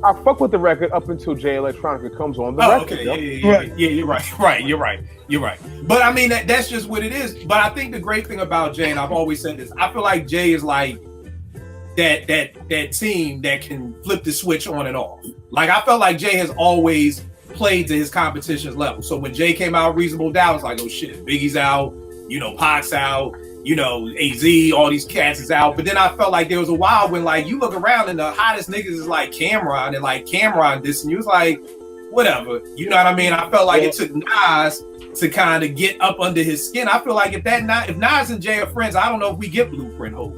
I fuck with the record up until Jay Electronica comes on the record. Okay, yeah, you're right. But I mean, that's just what it is. But I think the great thing about Jay, and I've always said this, I feel like Jay is like that team that can flip the switch on and off. Like I felt like Jay has always played to his competition's level. So when Jay came out, Reasonable Doubt, was like, oh shit, Biggie's out, you know, Pac's out. You know, AZ, all these cats is out. But then I felt like there was a while when like you look around and the hottest niggas is like Cameron and like Cameron this and you was like, whatever. You know what I mean? I felt like it took Nas to kind of get up under his skin. I feel like if Nas and Jay are friends, I don't know if we get Blueprint Hope.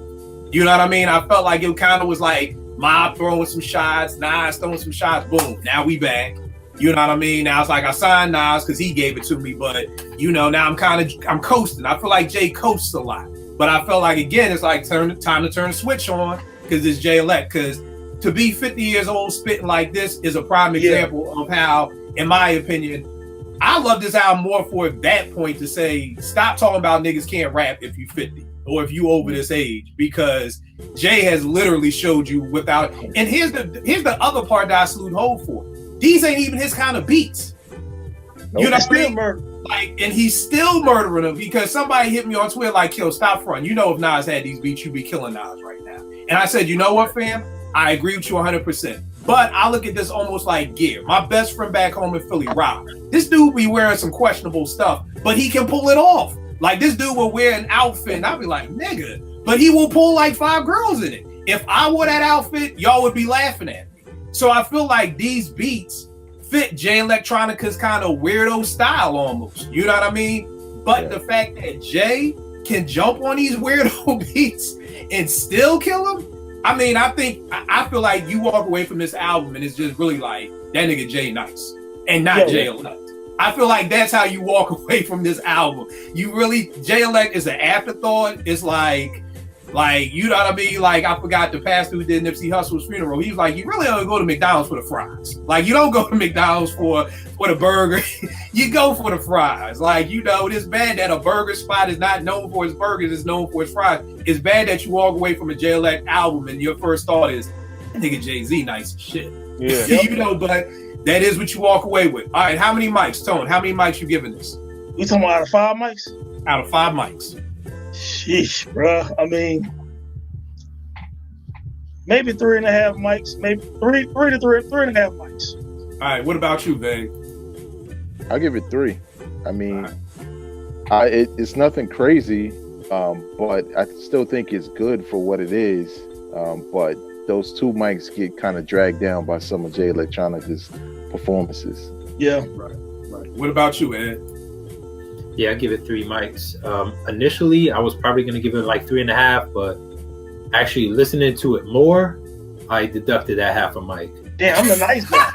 You know what I mean? I felt like it kind of was like Mob throwing some shots, Nas throwing some shots, boom, now we back. You know what I mean? Now it's like I signed Nas because he gave it to me, but you know, now I'm coasting. I feel like Jay coasts a lot, but I felt like again, it's like time to turn the switch on because it's Jay Elect. Because to be 50 years old spitting like this is a prime example of how, in my opinion, I love this album more for that point to say, stop talking about niggas can't rap if you 50 or if you over this age, because Jay has literally showed you without. And here's the other part that I salute Hov for. These ain't even his kind of beats. You know what I mean? Like, and he's still murdering them because somebody hit me on Twitter like, "Yo, stop front. You know if Nas had these beats, you'd be killing Nas right now." And I said, you know what, fam? I agree with you 100%. But I look at this almost like gear. My best friend back home in Philly, Rob. This dude be wearing some questionable stuff, but he can pull it off. Like this dude will wear an outfit, and I'll be like, nigga, but he will pull like 5 girls in it. If I wore that outfit, y'all would be laughing at me. So I feel like these beats fit Jay Electronica's kind of weirdo style almost. You know what I mean? But the fact that Jay can jump on these weirdo beats and still kill them, I mean, I feel like you walk away from this album and it's just really like, that nigga Jay nice and not Jay Elect. I feel like that's how you walk away from this album. You really, Jay Elect is an afterthought. It's like, you know what I mean? Like, I forgot the pastor who did Nipsey Hussle's funeral. He was like, you really don't go to McDonald's for the fries. Like, you don't go to McDonald's for the burger. You go for the fries. Like, you know, it's bad that a burger spot is not known for its burgers, it's known for its fries. It's bad that you walk away from a Jay Elect album and your first thought is, nigga Jay-Z nice as shit. Yeah. You know, but that is what you walk away with. All right, how many mics, Tone? How many mics you giving this? We talking about out of 5 mics? Out of 5 mics. Sheesh, bro. I mean, maybe 3.5 mics, maybe three to 3.5 mics. All right, what about you, babe? I'll give it 3. I mean, it's nothing crazy. but I still think it's good for what it is. But those two mics get kind of dragged down by some of Jay Electronica's performances. Yeah. Right. What about you, Ed? Yeah, I give it 3 mics. Initially, I was probably going to give it like 3.5, but actually listening to it more, I deducted that half a mic. Damn, I'm the nice guy.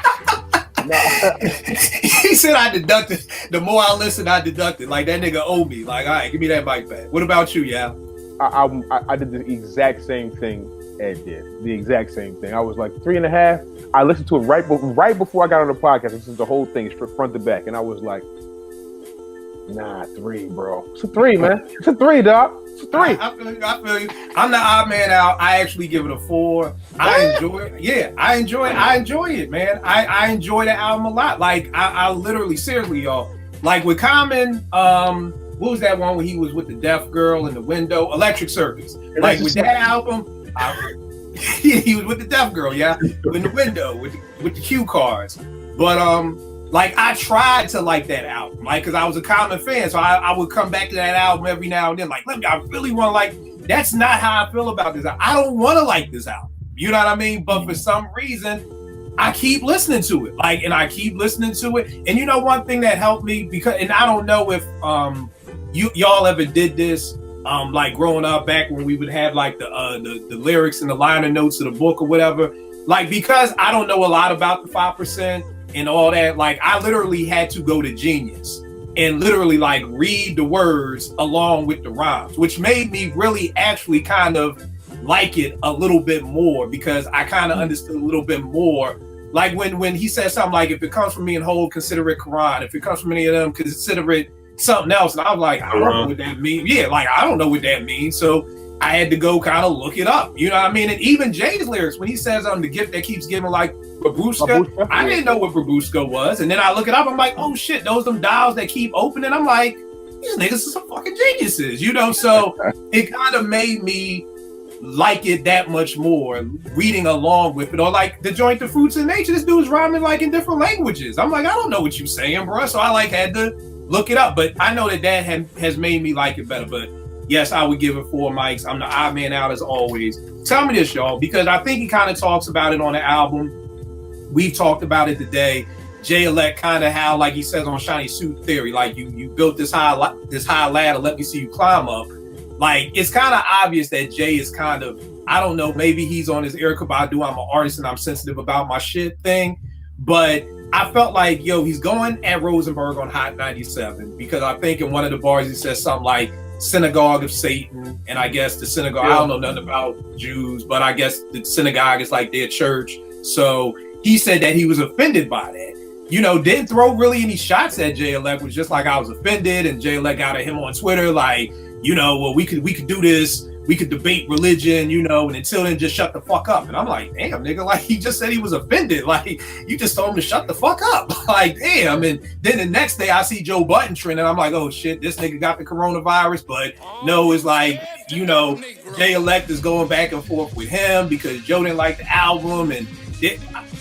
He said I deducted. The more I listen, I deducted. Like that nigga owe me. Like, all right, give me that mic back. What about you, yeah? I did the exact same thing Ed did. The exact same thing. I was like 3.5. I listened to it right before I got on the podcast. I listened to the whole thing front to back, and I was like, nah, 3, bro. It's a 3, man. It's a 3, dog. It's a 3. I feel you. I'm the odd man out. I actually give it a 4. I enjoy it. Yeah, I enjoy it, man. I enjoy the album a lot. Like I literally, seriously, y'all. Like with Common, what was that one when he was with the deaf girl in the window? Electric Circus. Like with that album, he was with the deaf girl, yeah, in the window with the cue cards. But like I tried to like that album, like because I was a Common fan, so I would come back to that album every now and then. Like, look, I really want to like. That's not how I feel about this album. I don't want to like this album. You know what I mean? But for some reason, I keep listening to it. Like, and I keep listening to it. And you know, one thing that helped me and I don't know if y'all ever did this. Like growing up back when we would have like the lyrics and the liner notes of the book or whatever. Like because I don't know a lot about the 5%. And all that, like I literally had to go to Genius and literally like read the words along with the rhymes, which made me really actually kind of like it a little bit more because I kind of understood a little bit more. Like when he said something like, if it comes from me and Hov, consider it Quran. If it comes from any of them, consider it something else. And I was like, I don't know what that means. Yeah, like I don't know what that means. So I had to go kind of look it up. You know what I mean? And even Jay's lyrics, when he says the gift that keeps giving, like Babushka, I didn't know what Babushka was. And then I look it up, I'm like, oh shit, those them dials that keep opening. I'm like, these niggas are some fucking geniuses, you know? So it kind of made me like it that much more, reading along with it. Or like the joint, The Fruits of Nature, this dude's rhyming like in different languages. I'm like, I don't know what you're saying, bro. So I like had to look it up. But I know that has made me like it better. But yes, I would give it 4 mics. I'm the odd man out as always. Tell me this, y'all, because I think he kind of talks about it on the album. We've talked about it today. Jay Elect kind of how, like he says on Shiny Suit Theory, like you built this high ladder, let me see you climb up. Like it's kind of obvious that Jay is kind of, I don't know, maybe he's on his Erykah Badu, I'm an artist and I'm sensitive about my shit thing. But I felt like, yo, he's going at Rosenberg on Hot 97 because I think in one of the bars he says something like synagogue of Satan, and I guess the synagogue, I don't know nothing about Jews, but I guess the synagogue is like their church. So he said that he was offended by that. You know, didn't throw really any shots at Jay Elect, was just like I was offended, and Jay Elect got at him on Twitter like, you know, well, we could do this, we could debate religion, you know, and until then just shut the fuck up. And I'm like, damn, nigga, like he just said he was offended. Like you just told him to shut the fuck up. Like, damn. And then the next day I see Joe Budden trend and I'm like, oh shit, this nigga got the coronavirus. But no, it's like, you know, Jay Elect is going back and forth with him because Joe didn't like the album.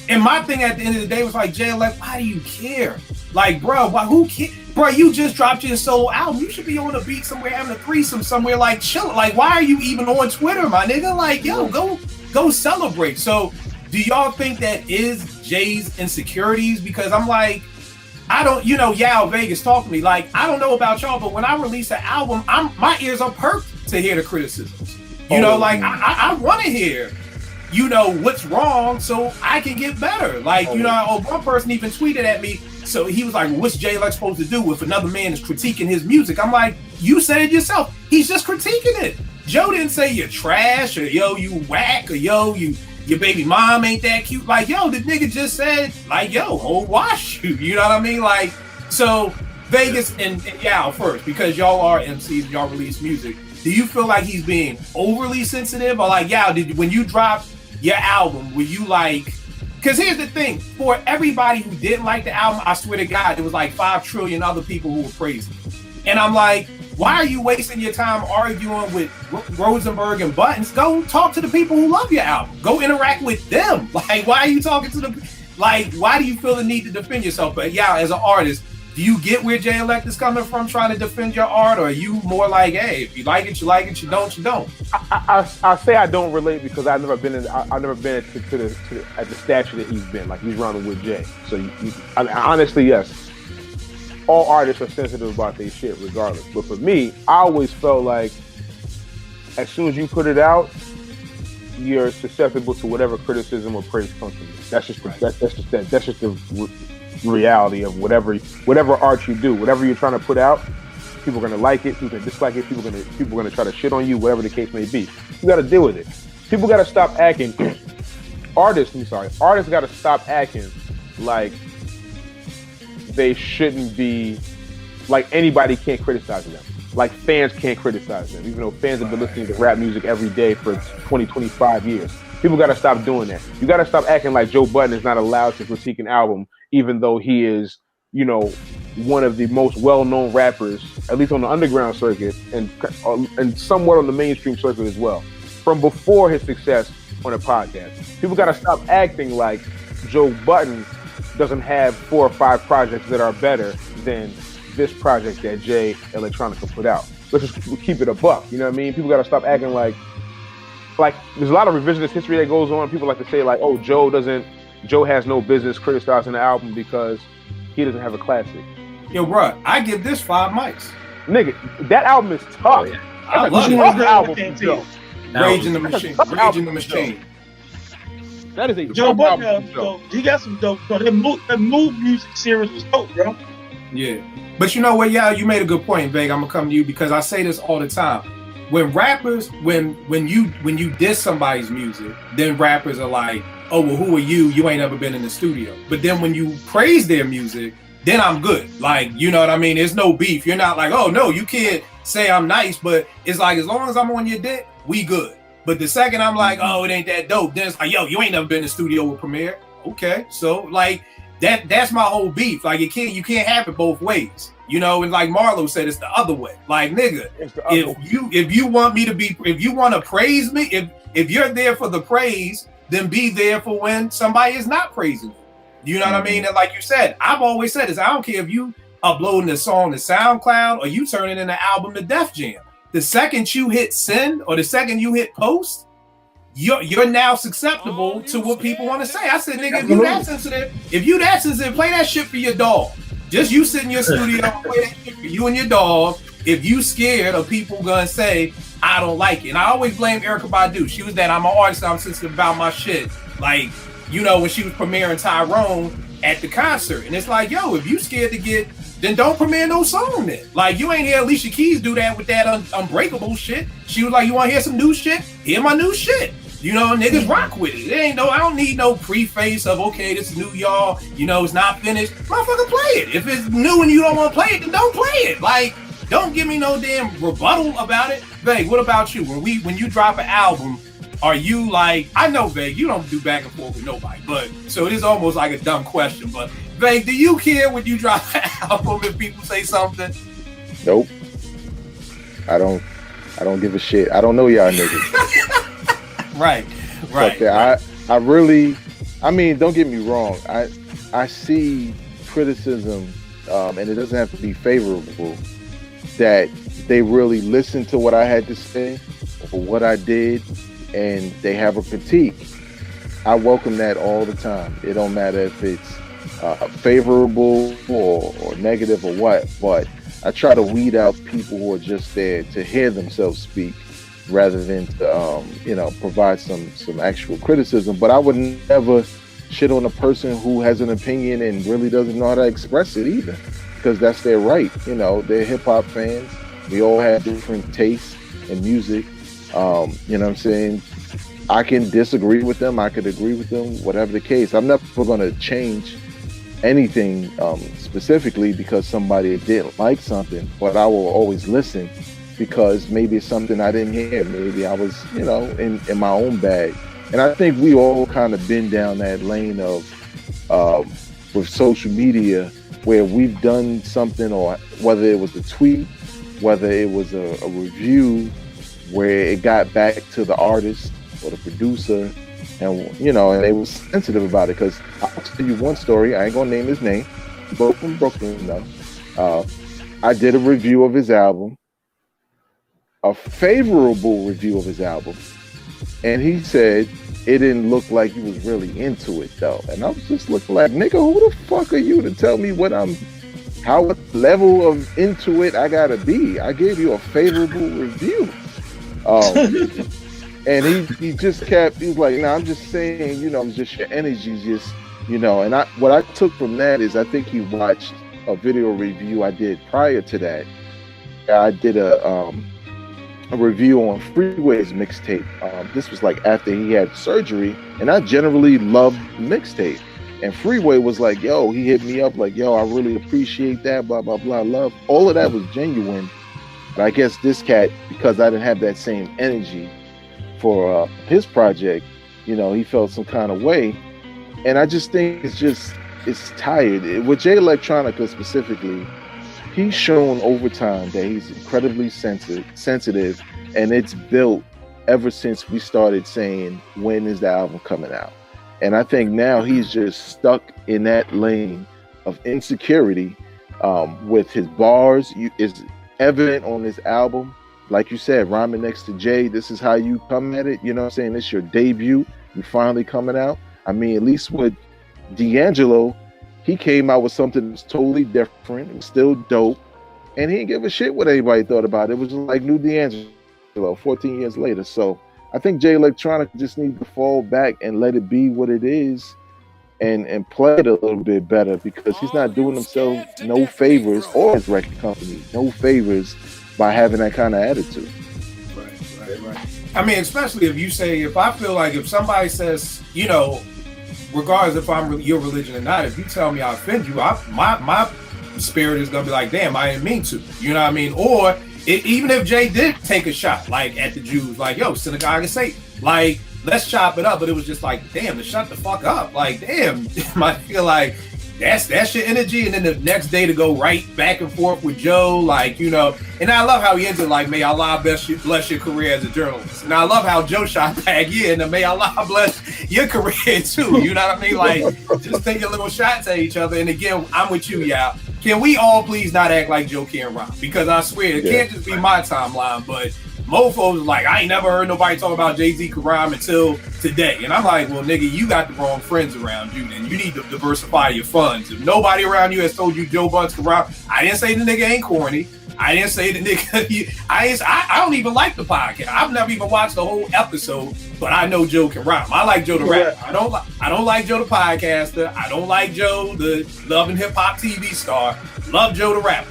And my thing at the end of the day was like, Jay Elect, why do you care? Like, bro, who cares? Bro, you just dropped your solo album. You should be on the beat somewhere, having a threesome somewhere, like chilling. Like, why are you even on Twitter, my nigga? Like, yo, go celebrate. So, do y'all think that is Jay's insecurities? Because I'm like, I don't, you know, Yao Vegas talk to me. Like, I don't know about y'all, but when I release an album, my ears are perked to hear the criticisms. You know, like I want to hear, you know, what's wrong so I can get better. Like, you know, one person even tweeted at me. So he was like, what's Jay Elect supposed to do if another man is critiquing his music? I'm like, you said it yourself. He's just critiquing it. Joe didn't say you're trash or yo, you whack or yo, your baby mom ain't that cute. Like, yo, the nigga just said, like, yo, wash you. You know what I mean? Like, so Vegas and Yao first, because y'all are MCs, y'all release music. Do you feel like he's being overly sensitive? Or like, Yao, when you dropped your album, were you like, because here's the thing, for everybody who didn't like the album, I swear to God, there was like 5 trillion other people who were praising it. And I'm like, why are you wasting your time arguing with Rosenberg and Buttons? Go talk to the people who love your album. Go interact with them. Like, why are you talking to them? Like, why do you feel the need to defend yourself? But yeah, as an artist, do you get where Jay Elect is coming from trying to defend your art, or are you more like, hey, if you like it, you like it, you don't, you don't? I say I don't relate because I've never been I've never been at the stature that he's been. Like, he's running with Jay. So honestly, yes, all artists are sensitive about their shit regardless. But for me, I always felt like as soon as you put it out, you're susceptible to whatever criticism or praise comes from it. That's just the reality of whatever art you do, whatever you're trying to put out. People are gonna like it, people are gonna dislike it, people are gonna try to shit on you, whatever the case may be. You gotta deal with it. People gotta stop acting. Artists gotta stop acting like they shouldn't be, like anybody can't criticize them. Like fans can't criticize them, even though fans have been listening to rap music every day for 20, 25 years. People got to stop doing that. You got to stop acting like Joe Budden is not allowed to critique an album, even though he is, one of the most well-known rappers, at least on the underground circuit, and somewhat on the mainstream circuit as well, from before his success on a podcast. People got to stop acting like Joe Budden doesn't have 4 or 5 projects that are better than this project that Jay Electronica put out. Let's just keep it a buck. You know what I mean? People got to stop acting like there's a lot of revisionist history that goes on. People like to say like, oh, Joe has no business criticizing the album because he doesn't have a classic. Yo, bro, I give this 5 mics. Nigga, that album is tough. Oh, yeah. I love it. Tough album from Joe. Rage in the Machine. Rage in the Machine. That is a Joe tough Budden. album from Joe. He got some dope. So that move music series was dope, bro. Yeah. But you know what, y'all? You made a good point, Veg. I'm gonna come to you because I say this all the time. When rappers, when you diss somebody's music, then rappers are like, oh, well, who are you? You ain't ever been in the studio. But then when you praise their music, then I'm good. Like, you know what I mean? There's no beef. You're not like, oh, no, you can't say I'm nice, but it's like, as long as I'm on your dick, we good. But the second I'm like, oh, it ain't that dope, then it's like, yo, you ain't never been in the studio with Premier. Okay, so like, that's my whole beef. Like, you can't have it both ways. You know, and like Marlo said, it's the other way. Like, nigga, if you want to praise me, if you're there for the praise, then be there for when somebody is not praising you. You know what I mean? And like you said, I've always said this. I don't care if you uploading the song to SoundCloud or you turning in the album to Def Jam. The second you hit send or the second you hit post, you're now susceptible to what people want to say. I said, nigga, if you that sensitive, play that shit for your dog. Just you sit in your studio and play that shit for you and your dog. If you scared of people gonna say, I don't like it. And I always blame Erykah Badu. She was that I'm an artist, I'm sensitive about my shit. Like, you know, when she was premiering Tyrone at the concert. And it's like, yo, if you scared to get, then don't premiere no song then. Like, you ain't hear Alicia Keys do that with that Unbreakable shit. She was like, you want to hear some new shit? Hear my new shit. You know, niggas rock with it. I don't need no preface of, okay, this is new, y'all. You know, it's not finished. Motherfucker, play it. If it's new and you don't want to play it, then don't play it. Like, don't give me no damn rebuttal about it. Veg, what about you? When you drop an album, are you like, I know, Veg, you don't do back and forth with nobody, but so it is almost like a dumb question, but Veg, do you care when you drop an album if people say something? Nope. I don't give a shit. I don't know y'all niggas. Right. I really, I mean, don't get me wrong. I see criticism, and it doesn't have to be favorable, that they really listen to what I had to say or what I did, and they have a critique. I welcome that all the time. It don't matter if it's favorable or negative or what, but I try to weed out people who are just there to hear themselves speak, rather than to, provide some actual criticism. But I would never shit on a person who has an opinion and really doesn't know how to express it either, because that's their right. You know, they're hip hop fans. We all have different tastes in music. You know what I'm saying? I can disagree with them. I could agree with them, whatever the case. I'm never going to change anything specifically because somebody didn't like something, but I will always listen, because maybe it's something I didn't hear. Maybe I was, in my own bag. And I think we all kind of been down that lane of, with social media, where we've done something, or whether it was a tweet, whether it was a review, where it got back to the artist or the producer, and, and they was sensitive about it. Because I'll tell you one story, I ain't gonna name his name, both from Brooklyn, though. I did a review of his album, a favorable review of his album, and he said it didn't look like he was really into it though. And I was just looking like, nigga, who the fuck are you to tell me what level of into it I gotta be? I gave you a favorable review. And he just kept, he's like, nah, I'm just saying, just your energy, just, and what I took from that is I think he watched a video review I did prior to that. I did a review on Freeway's mixtape. This was like after he had surgery, and I generally loved mixtape. And Freeway was like, yo, he hit me up like, yo, I really appreciate that, blah, blah, blah, love. All of that was genuine. But I guess this cat, because I didn't have that same energy for his project, he felt some kind of way. And I just think it's tired. With Jay Electronica specifically, he's shown over time that he's incredibly sensitive, and it's built ever since we started saying, when is the album coming out? And I think now he's just stuck in that lane of insecurity with his bars. It's evident on this album. Like you said, rhyming next to Jay, this is how you come at it. You know what I'm saying? It's your debut. You finally coming out. I mean, at least with D'Angelo, he came out with something that's totally different. It was still dope. And he didn't give a shit what anybody thought about it. It was like new D'Angelo 14 years later. So I think Jay Electronica just needs to fall back and let it be what it is and play it a little bit better, because he's not doing himself no favors, or his record company no favors, by having that kind of attitude. Right. I mean, especially if I feel like if somebody says, regardless if I'm your religion or not, if you tell me I offend you, my spirit is gonna be like, damn, I didn't mean to. You know what I mean? Or even if Jay did take a shot, like at the Jews, like, yo, synagogue of Satan, like, let's chop it up. But it was just like, damn, to shut the fuck up. Like, damn, I feel like that's your energy. And then the next day to go right back and forth with Joe, like, and I love how he ended like, may Allah bless your career as a journalist. And I love how Joe shot back in, and may Allah bless your career too. You know what I mean? Like, just taking little shots at each other. And again, I'm with you, y'all. Can we all please not act like Joe can't rhyme? Because I swear, it can't just be my timeline, but mofos is like, I ain't never heard nobody talk about Jay-Z could rhyme until today. And I'm like, well, nigga, you got the wrong friends around you, then you need to diversify your funds. If nobody around you has told you Joe Budden can rhyme, I didn't say the nigga ain't corny. I didn't say the nigga, I don't even like the podcast. I've never even watched the whole episode, but I know Joe can rhyme. I like Joe the rapper. I don't like Joe the podcaster. I don't like Joe the Love and Hip Hop TV star. Love Joe the rapper.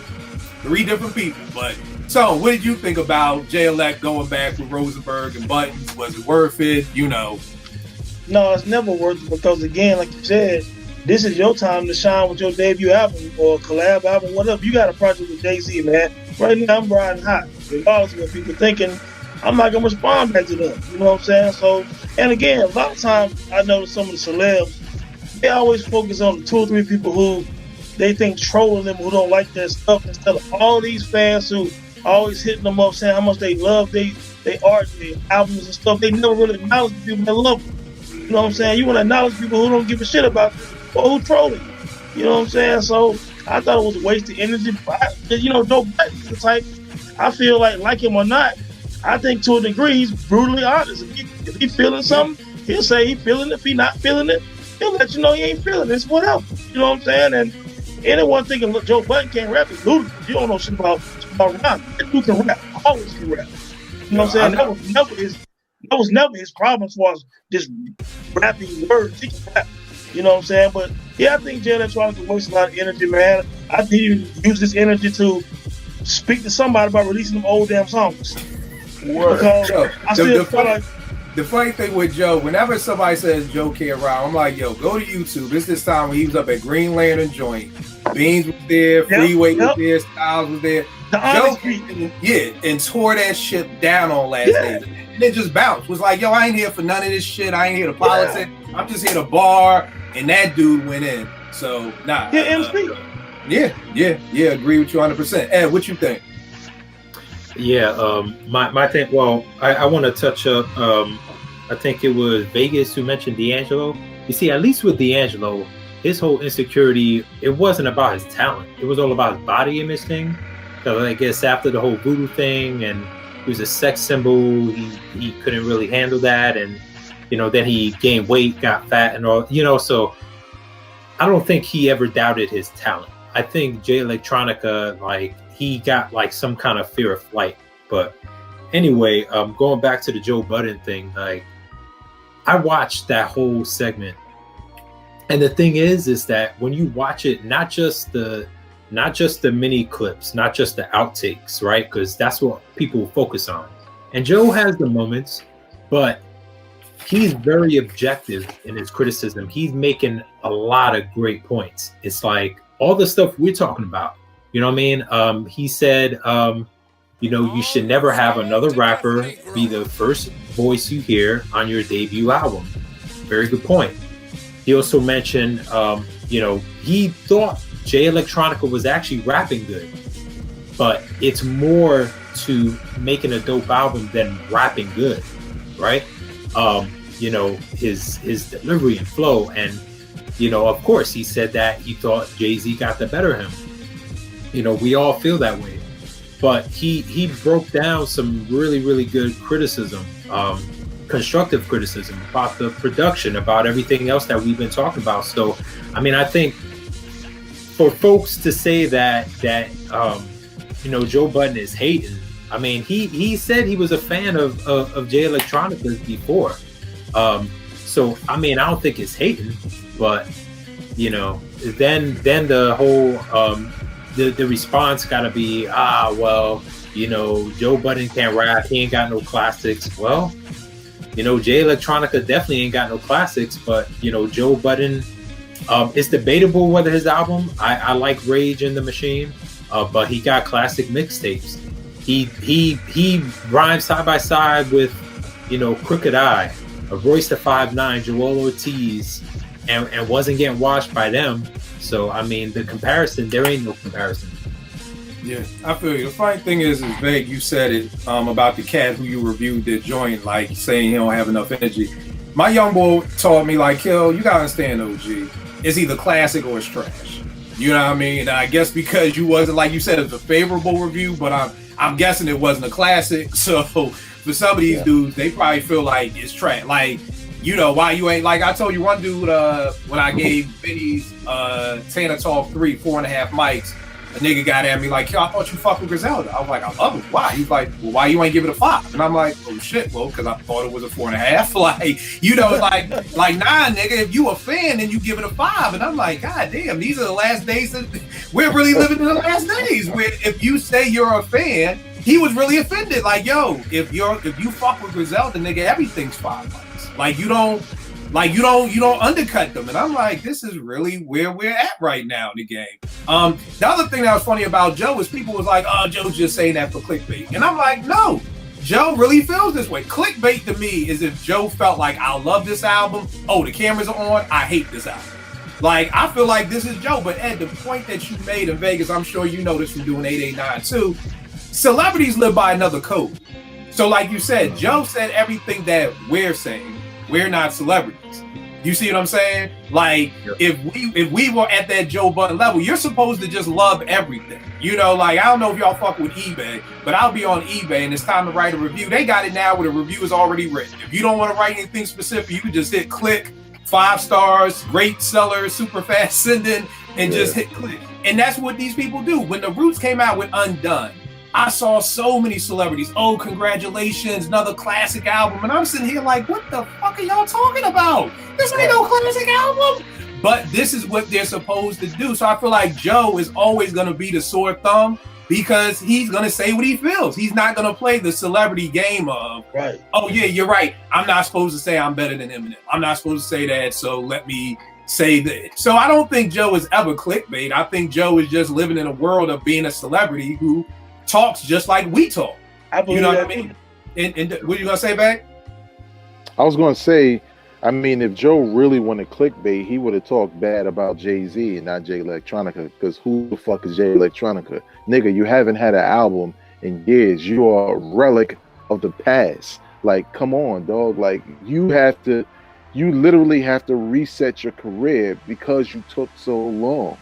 3 different people. But so, what did you think about Jay Elect going back with Rosenberg and Buttons? Was it worth it? No, it's never worth it, because again, like you said, this is your time to shine with your debut album or collab album, whatever. You got a project with Jay-Z, man. Right now, I'm riding hot. Regardless of what people thinking, I'm not going to respond back to them. You know what I'm saying? So, and again, a lot of times, I notice some of the celebs, they always focus on the 2 or 3 people who they think trolling them, who don't like their stuff, instead of all these fans who always hitting them up saying how much they love they art, their albums and stuff. They never really acknowledge the people that love them. You know what I'm saying? You want to acknowledge people who don't give a shit about you or who trolling you. You know what I'm saying? So I thought it was a waste of energy. Joe Budden's the type, I feel like him or not, I think to a degree he's brutally honest. If he feeling something, he'll say he feeling it. If he not feeling it, he'll let you know he ain't feeling it. It's whatever. You know what I'm saying? And anyone thinking, look, Joe Budden can't rap is ludicrous. You don't know shit about rap. That dude can rap. Always can rap. You know what I'm saying? That was never his problem as far as just rapping words. He can rap. You know what I'm saying? But yeah, I think Jay Electronica wastes a lot of energy, man. I think he used this energy to speak to somebody about releasing them old damn songs. Because I still feel like the funny thing with Joe, whenever somebody says Joe can't rhyme, I'm like, yo, go to YouTube. It's this time when he was up at Green Lantern Joint. Beans was there, Freeway was there, Styles was there. Joe and tore that shit down on last day. And it just bounced. Was like, yo, I ain't here for none of this shit. I ain't here to politics. I'm just here to bar. And that dude went in. So, nah. MC. Agree with you 100%. Ed, what you think? Yeah, my thing, well, I want to touch up, I think it was Vegas who mentioned D'Angelo. You see, at least with D'Angelo, his whole insecurity, it wasn't about his talent. It was all about his body image thing. So I guess after the whole voodoo thing, and he was a sex symbol, he couldn't really handle that. And, you know, then he gained weight, got fat and all, you know, so I don't think he ever doubted his talent. I think Jay Electronica, like, he got like some kind of fear of flight. But anyway, going back to the Joe Budden thing, like, I watched that whole segment. And the thing is that when you watch it, not just the mini clips, not just the outtakes, right? Because that's what people focus on. And Joe has the moments, but he's very objective in his criticism. He's making a lot of great points. It's like all the stuff we're talking about. You know what I mean? He said, you know, you should never have another rapper be the first voice you hear on your debut album. Very good point. He also mentioned, you know, he thought Jay Electronica was actually rapping good, but it's more to making a dope album than rapping good, right? You know, his delivery and flow. And, you know, of course, he said that he thought Jay-Z got the better of him. You know, we all feel that way. But he broke down some really, really good criticism, constructive criticism about the production, about everything else that we've been talking about. So, I mean, I think for folks to say that you know, Joe Budden is hating, I mean, he said he was a fan of Jay Electronica before. So, I mean, I don't think it's hating, but, you know, then the whole the response got to be, well, you know, Joe Budden can't rap, he ain't got no classics. Well, you know, Jay Electronica definitely ain't got no classics, but, you know, Joe Budden, it's debatable whether his album, I like Rage in the Machine, but he got classic mixtapes. He rhymed side by side with, you know, Crooked Eye, Royce the 5'9", Joel Ortiz, and wasn't getting washed by them. So, I mean, the comparison, there ain't no comparison. Yeah, I feel you. The funny thing is Vague, you said it about the cat who you reviewed that joint, like saying he don't have enough energy. My young boy told me, like, yo, you gotta understand, OG, it's either classic or it's trash. You know what I mean? And I guess because you wasn't, like you said, it's a favorable review, but I'm guessing it wasn't a classic. So for some of these dudes, they probably feel like it's trash. Like, you know, why you ain't, like I told you one dude when I gave Vinny's Tana Talk 3 4.5 mics, a nigga got at me like, yo, I thought you fucked with Griselda. I was like, I love it. Why? He's like, well, why you ain't give it a 5? And I'm like, oh shit, well, because I thought it was a 4.5. Like, you know, like nah, nigga, if you a fan, then you give it a 5. And I'm like, God damn, these are the last days we're really living in the last days. Where if you say you're a fan, he was really offended. Like, yo, if you fuck with Griselda, nigga, everything's 5 mics. Like, you don't undercut them. And I'm like, this is really where we're at right now in the game. The other thing that was funny about Joe is people was like, oh, Joe's just saying that for clickbait. And I'm like, no, Joe really feels this way. Clickbait to me is if Joe felt like, I love this album. Oh, the cameras are on. I hate this album. Like, I feel like this is Joe. But Ed, the point that you made in Vegas, I'm sure you know this from doing 889 too. Celebrities live by another code. So like you said, Joe said everything that we're saying. We're not celebrities. You see what I'm saying? Like, if we were at that Joe Budden level, you're supposed to just love everything. You know, like, I don't know if y'all fuck with eBay, but I'll be on eBay and it's time to write a review. They got it now where the review is already written. If you don't want to write anything specific, you can just hit click, 5 stars, great seller, super fast sending, and just hit click. And that's what these people do. When the Roots came out with Undone, I saw so many celebrities. Oh, congratulations, another classic album. And I'm sitting here like, what the fuck are y'all talking about? This ain't no classic album. But this is what they're supposed to do. So I feel like Joe is always going to be the sore thumb because he's going to say what he feels. He's not going to play the celebrity game of, right. Oh, yeah, you're right. I'm not supposed to say I'm better than Eminem. I'm not supposed to say that, so let me say that. So I don't think Joe is ever clickbait. I think Joe is just living in a world of being a celebrity who talks just like we talk. I believe, you know what I mean? And what you gonna say, back? I was gonna say, I mean, if Joe really wanted clickbait, he would have talked bad about Jay-Z and not Jay Electronica. Because who the fuck is Jay Electronica? Nigga, you haven't had an album in years. You are a relic of the past. Like, come on, dog. Like, you have to you literally have to reset your career because you took so long.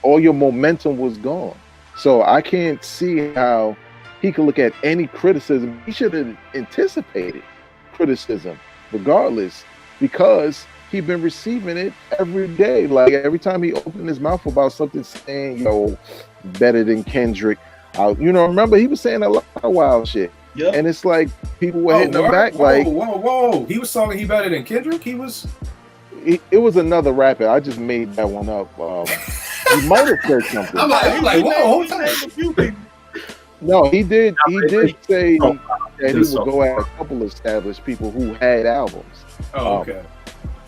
All your momentum was gone. So I can't see how he could look at any criticism. He should have anticipated criticism regardless, because he'd been receiving it every day. Like every time he opened his mouth about something, saying, better than Kendrick. Remember he was saying a lot of wild shit. Yep. And it's like people were hitting him back. Whoa. He was talking he better than Kendrick? It was another rapper. I just made that one up. He might have said something. I'm like, whoa. No, he did say that he would go at a couple of established people who had albums. Oh, okay.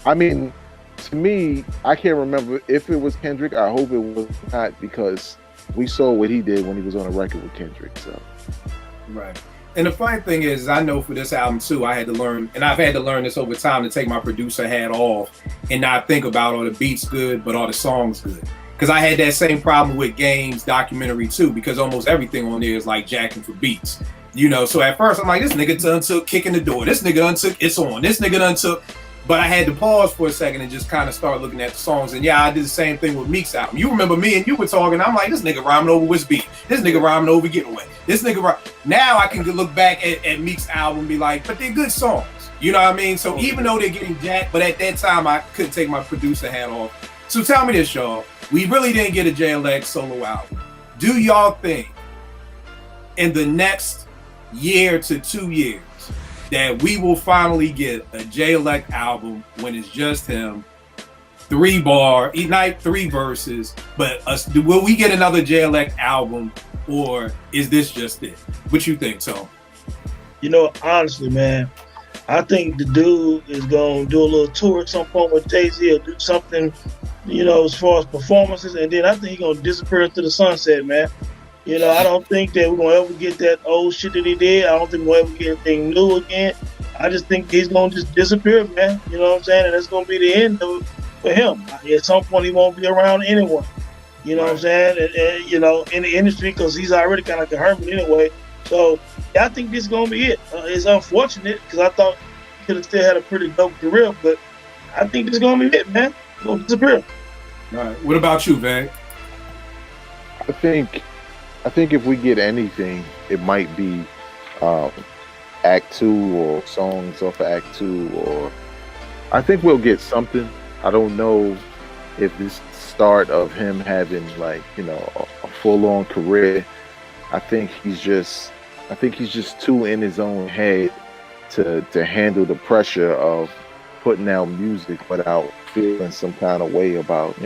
I mean, to me, I can't remember if it was Kendrick. I hope it was not, because we saw what he did when he was on a record with Kendrick. So, right. And the funny thing is, I know for this album too, I had to learn, and I've had to learn this over time, to take my producer hat off and not think about all the beats good, but all the songs good. Because I had that same problem with Game's documentary too, because almost everything on there is like jacking for beats. So at first I'm like, this nigga done took Kicking the Door. This nigga done took It's On. This nigga done took. But I had to pause for a second and just kind of start looking at the songs. And yeah, I did the same thing with Meek's album. You remember me and you were talking. I'm like, this nigga rhyming over Wiz Beat. This nigga rhyming over Getaway. This nigga Now I can look back at Meek's album and be like, but they're good songs. You know what I mean? So even though they're getting jacked, but at that time I couldn't take my producer hat off. So tell me this, y'all. We really didn't get a JLX solo album. Do y'all think in the next year to 2 years that we will finally get a JLX album when it's just him, 3-bar, night 3 verses, but will we get another JLX album, or is this just it? What you think, Tom? Honestly, man, I think the dude is going to do a little tour at some point with Jay-Z, or do something, as far as performances, and then I think he's going to disappear into the sunset, man. I don't think that we're going to ever get that old shit that he did. I don't think we'll ever get anything new again. I just think he's going to just disappear, man. You know what I'm saying? And that's going to be the end of it for him. At some point, he won't be around anyone. You know what I'm saying? And, in the industry, because he's already kind of like a hermit anyway. So, I think this is going to be it. It's unfortunate, because I thought he could have still had a pretty dope career, but I think this is going to be it, man. He's going to disappear. All right. What about you, Van? I think if we get anything, it might be Act 2 or songs off of Act 2, or I think we'll get something. I don't know if this start of him having a full-on career. I think he's just too in his own head to handle the pressure of putting out music without feeling some kind of way about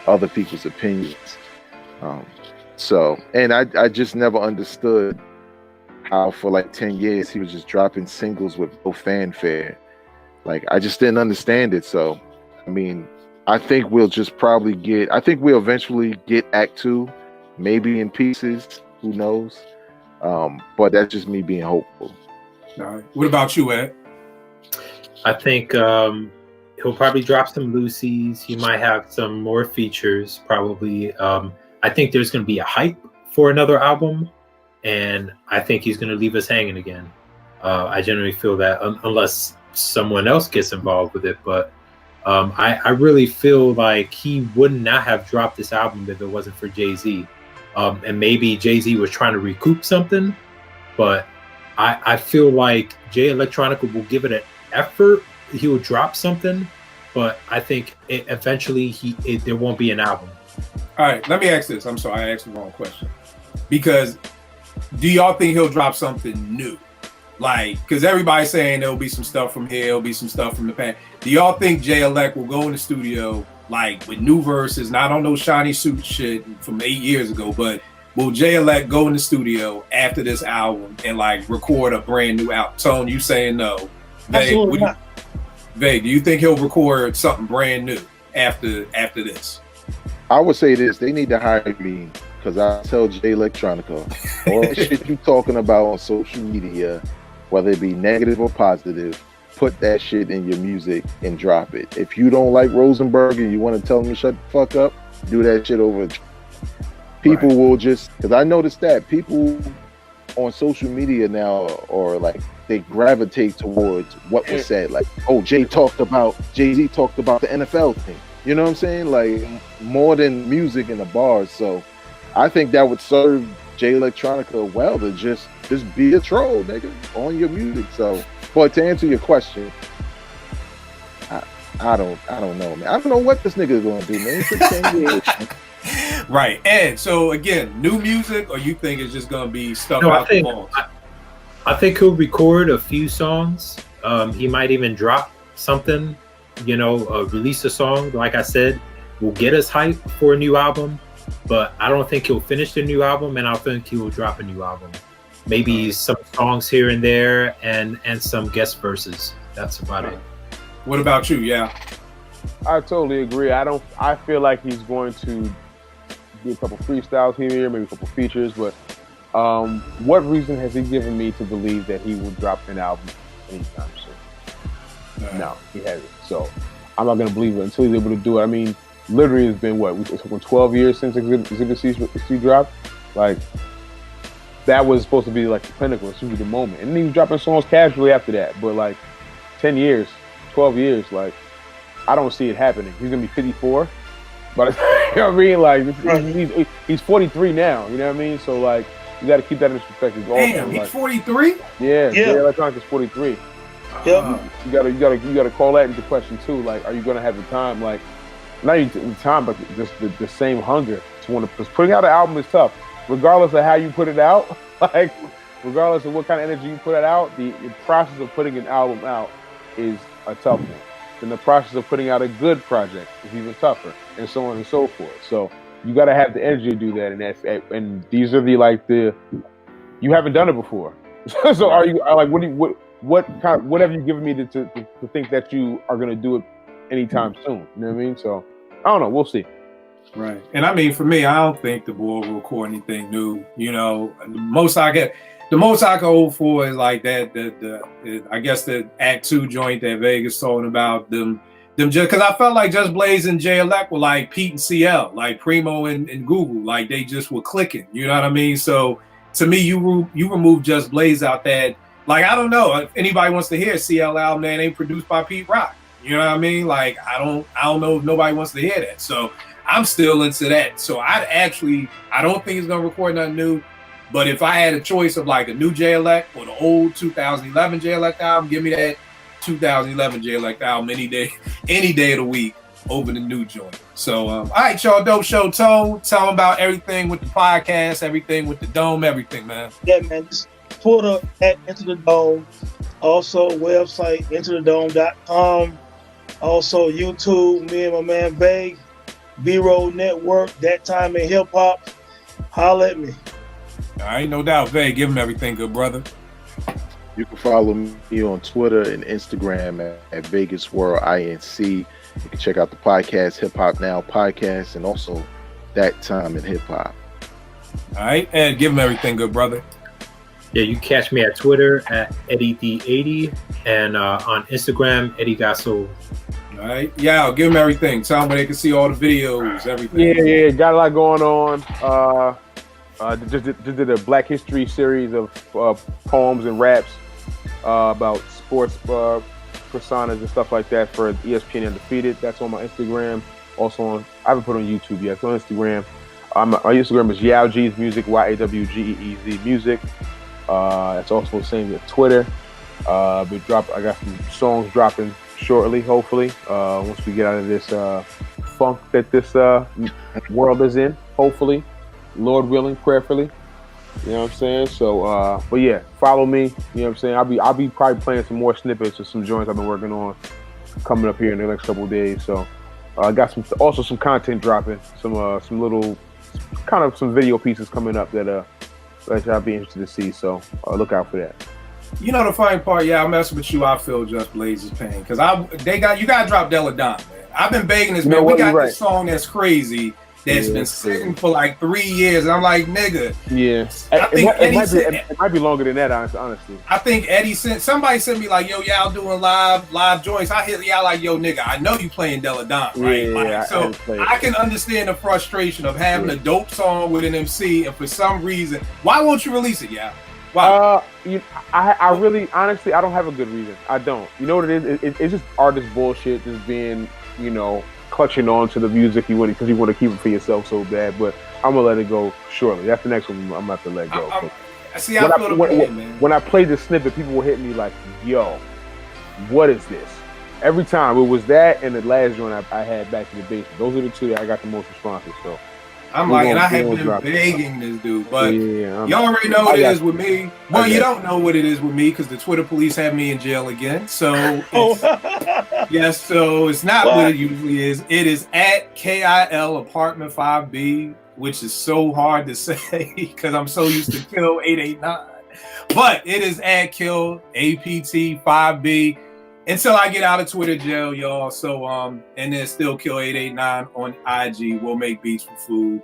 other people's opinions. And I just never understood how for like 10 years he was just dropping singles with no fanfare. Like, I just didn't understand it. So, I mean, I think we'll eventually get Act 2, maybe in pieces, who knows? But that's just me being hopeful. All right. What about you, Ed? I think he'll probably drop some Lucy's. He might have some more features, probably. I think there's going to be a hype for another album, and I think he's going to leave us hanging again. I generally feel that, unless someone else gets involved with it. But I really feel like he would not have dropped this album if it wasn't for Jay-Z. And maybe Jay-Z was trying to recoup something, but I feel like Jay Electronica will give it an effort. He will drop something, but I think eventually there won't be an album. All right, let me ask this. I'm sorry, I asked the wrong question. Because do y'all think he'll drop something new? Like, because everybody's saying there'll be some stuff from here, there'll be some stuff from the past. Do y'all think Jay Elect will go in the studio, like, with new verses, not on those shiny suit shit from 8 years ago, but will Jay Elect go in the studio after this album and, like, record a brand new album? Tone, you saying no. Absolutely not. Vague, do you think he'll record something brand new after this? I would say this: they need to hire me, because I tell Jay Electronica all the shit you talking about on social media, whether it be negative or positive, put that shit in your music and drop it. If you don't like Rosenberg and you want to tell him to shut the fuck up, do that shit over. People will just, because I noticed that people on social media now are like they gravitate towards what was said. Like, oh, Jay-Z talked about the NFL thing. You know what I'm saying? Like, more than music and the bars. So I think that would serve Jay Electronica well to just be a troll, nigga, on your music. So, but to answer your question, I don't know, man. I don't know what this nigga is gonna do, man. It's 10 years. Right. And so again, new music, or you think it's just gonna be stuff out the vault? I think he'll record a few songs. He might even drop something, release a song. Like I said, will get us hype for a new album, but I don't think he'll finish the new album, and I think he will drop a new album. Maybe some songs here and there, and some guest verses. That's about it. What about you? Yeah, I totally agree. I feel like he's going to do a couple freestyles here, maybe a couple features, but what reason has he given me to believe that he will drop an album anytime soon? No, he hasn't. So I'm not gonna believe it until he's able to do it. I mean, literally, it's been 12 years since Exhibit C dropped. Like, that was supposed to be like the pinnacle, it should be the moment. And he was dropping songs casually after that. But like 10 years, 12 years, like, I don't see it happening. He's gonna be 54. But you know what I mean? Like, he's 43 now, you know what I mean? So like, you gotta keep that in perspective. Damn, he's 43? Yeah, Electronica is 43. Yep. You gotta call that into question too. Like, are you gonna have the time? Like, not even the time, but just the same hunger to want to. Because putting out an album is tough, regardless of how you put it out. Like, regardless of what kind of energy you put it out, the process of putting an album out is a tough one. Then the process of putting out a good project is even tougher, and so on and so forth. So you got to have the energy to do that, and these are you haven't done it before. So are you like, what have you given me to think that you are gonna do it anytime soon? You know what I mean? So I don't know. We'll see. Right. And I mean, for me, I don't think the boy will record anything new. The most I can hold for is like that. I guess the Act 2 joint that Vegas talking about them just because I felt like Just Blaze and Jay Elect were like Pete and CL, like Primo and Google, like they just were clicking. You know what I mean? So to me, you remove Just Blaze out that. Like, I don't know if anybody wants to hear a CL album that ain't produced by Pete Rock. You know what I mean? Like, I don't know if nobody wants to hear that. So I'm still into that. So I don't think he's gonna record nothing new. But if I had a choice of like a new Jay Elect or the old 2011 Jay Elect album, give me that 2011 Jay Elect album any day of the week over the new joint. So all right, y'all, Dope Show Tone. Tell them about everything with the podcast, everything with the dome, everything, man. Yeah, man. Just Twitter at Into the Dome. Also website intothedome.com. Also YouTube, me and my man Vague, B-Roll Network, That Time in Hip Hop. Holla at me. All right, no doubt, Vague. Give him everything, good brother. You can follow me on Twitter and Instagram at Vegas World INC. You can check out the podcast, Hip Hop Now Podcast, and also That Time in Hip Hop. All right, and give him everything, good brother. Yeah, you can catch me at Twitter at EddieD80 and on Instagram, Eddie Got Soul. All right, yeah, I'll give them everything. Tell them where they can see all the videos, everything. Yeah, got a lot going on. Just did a Black History series of poems and raps about sports personas and stuff like that for ESPN Undefeated. That's on my Instagram. Also I haven't put it on YouTube yet. It's on Instagram. My Instagram is YawGeez Music, YAWGEEZ Music. It's also the same with Twitter. I got some songs dropping shortly, hopefully. Once we get out of this funk that this world is in, hopefully. Lord willing, prayerfully. You know what I'm saying? So, but yeah, follow me. You know what I'm saying? I'll be probably playing some more snippets of some joints I've been working on coming up here in the next couple of days. So, I got some content dropping, some video pieces coming up that I'll be interested to see. So, look out for that. You know the funny part, yeah, I'm messing with you. I feel Just Blaze's pain because you got to drop Della Don, man. I've been begging this man. We got this song that's crazy. That's been sitting for like 3 years, and I'm like, nigga. Yeah, I think it might be longer than that, honestly. I think Eddie somebody sent me like, yo, y'all doing live joints. I hit y'all like, yo, nigga, I know you playing Della Don, right? Yeah, so I can understand the frustration of having a dope song with an MC, and for some reason, why won't you release it, y'all? Wow. I really, honestly, I don't have a good reason. I don't. You know what it is? It's just artist bullshit, just being, clutching on to the music because you want to keep it for yourself so bad. But I'm gonna let it go shortly. That's the next one I'm gonna have to let go. I feel the pain, man. When I played the snippet, people will hit me like, "Yo, what is this?" Every time it was that and the last joint I had back in the basement. Those are the two that I got the most responses. So I'm like, and I have been begging this dude, but you already know what it is with me. Well, you don't know what it is with me because the Twitter police have me in jail again. So, yes, so it's not what it usually is. It is at KIL Apartment 5B, which is so hard to say because I'm so used to Kill 889. But it is at Kill APT 5B until I get out of Twitter jail, y'all. So and then still Kill 889 on IG. We'll make beats for food.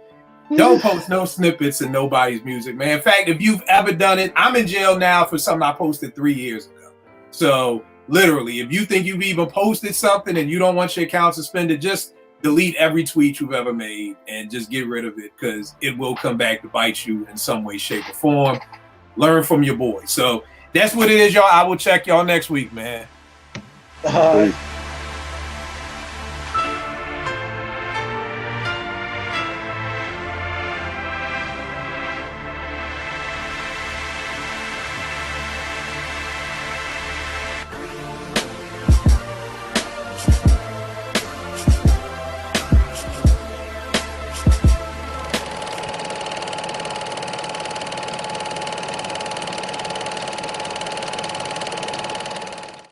Don't post no snippets of nobody's music, man. In fact, if you've ever done it, I'm in jail now for something I posted 3 years ago. So literally, if you think you've even posted something and you don't want your account suspended, just delete every tweet you've ever made and just get rid of it because it will come back to bite you in some way, shape, or form. Learn from your boy. So that's what it is, y'all. I will check y'all next week, man.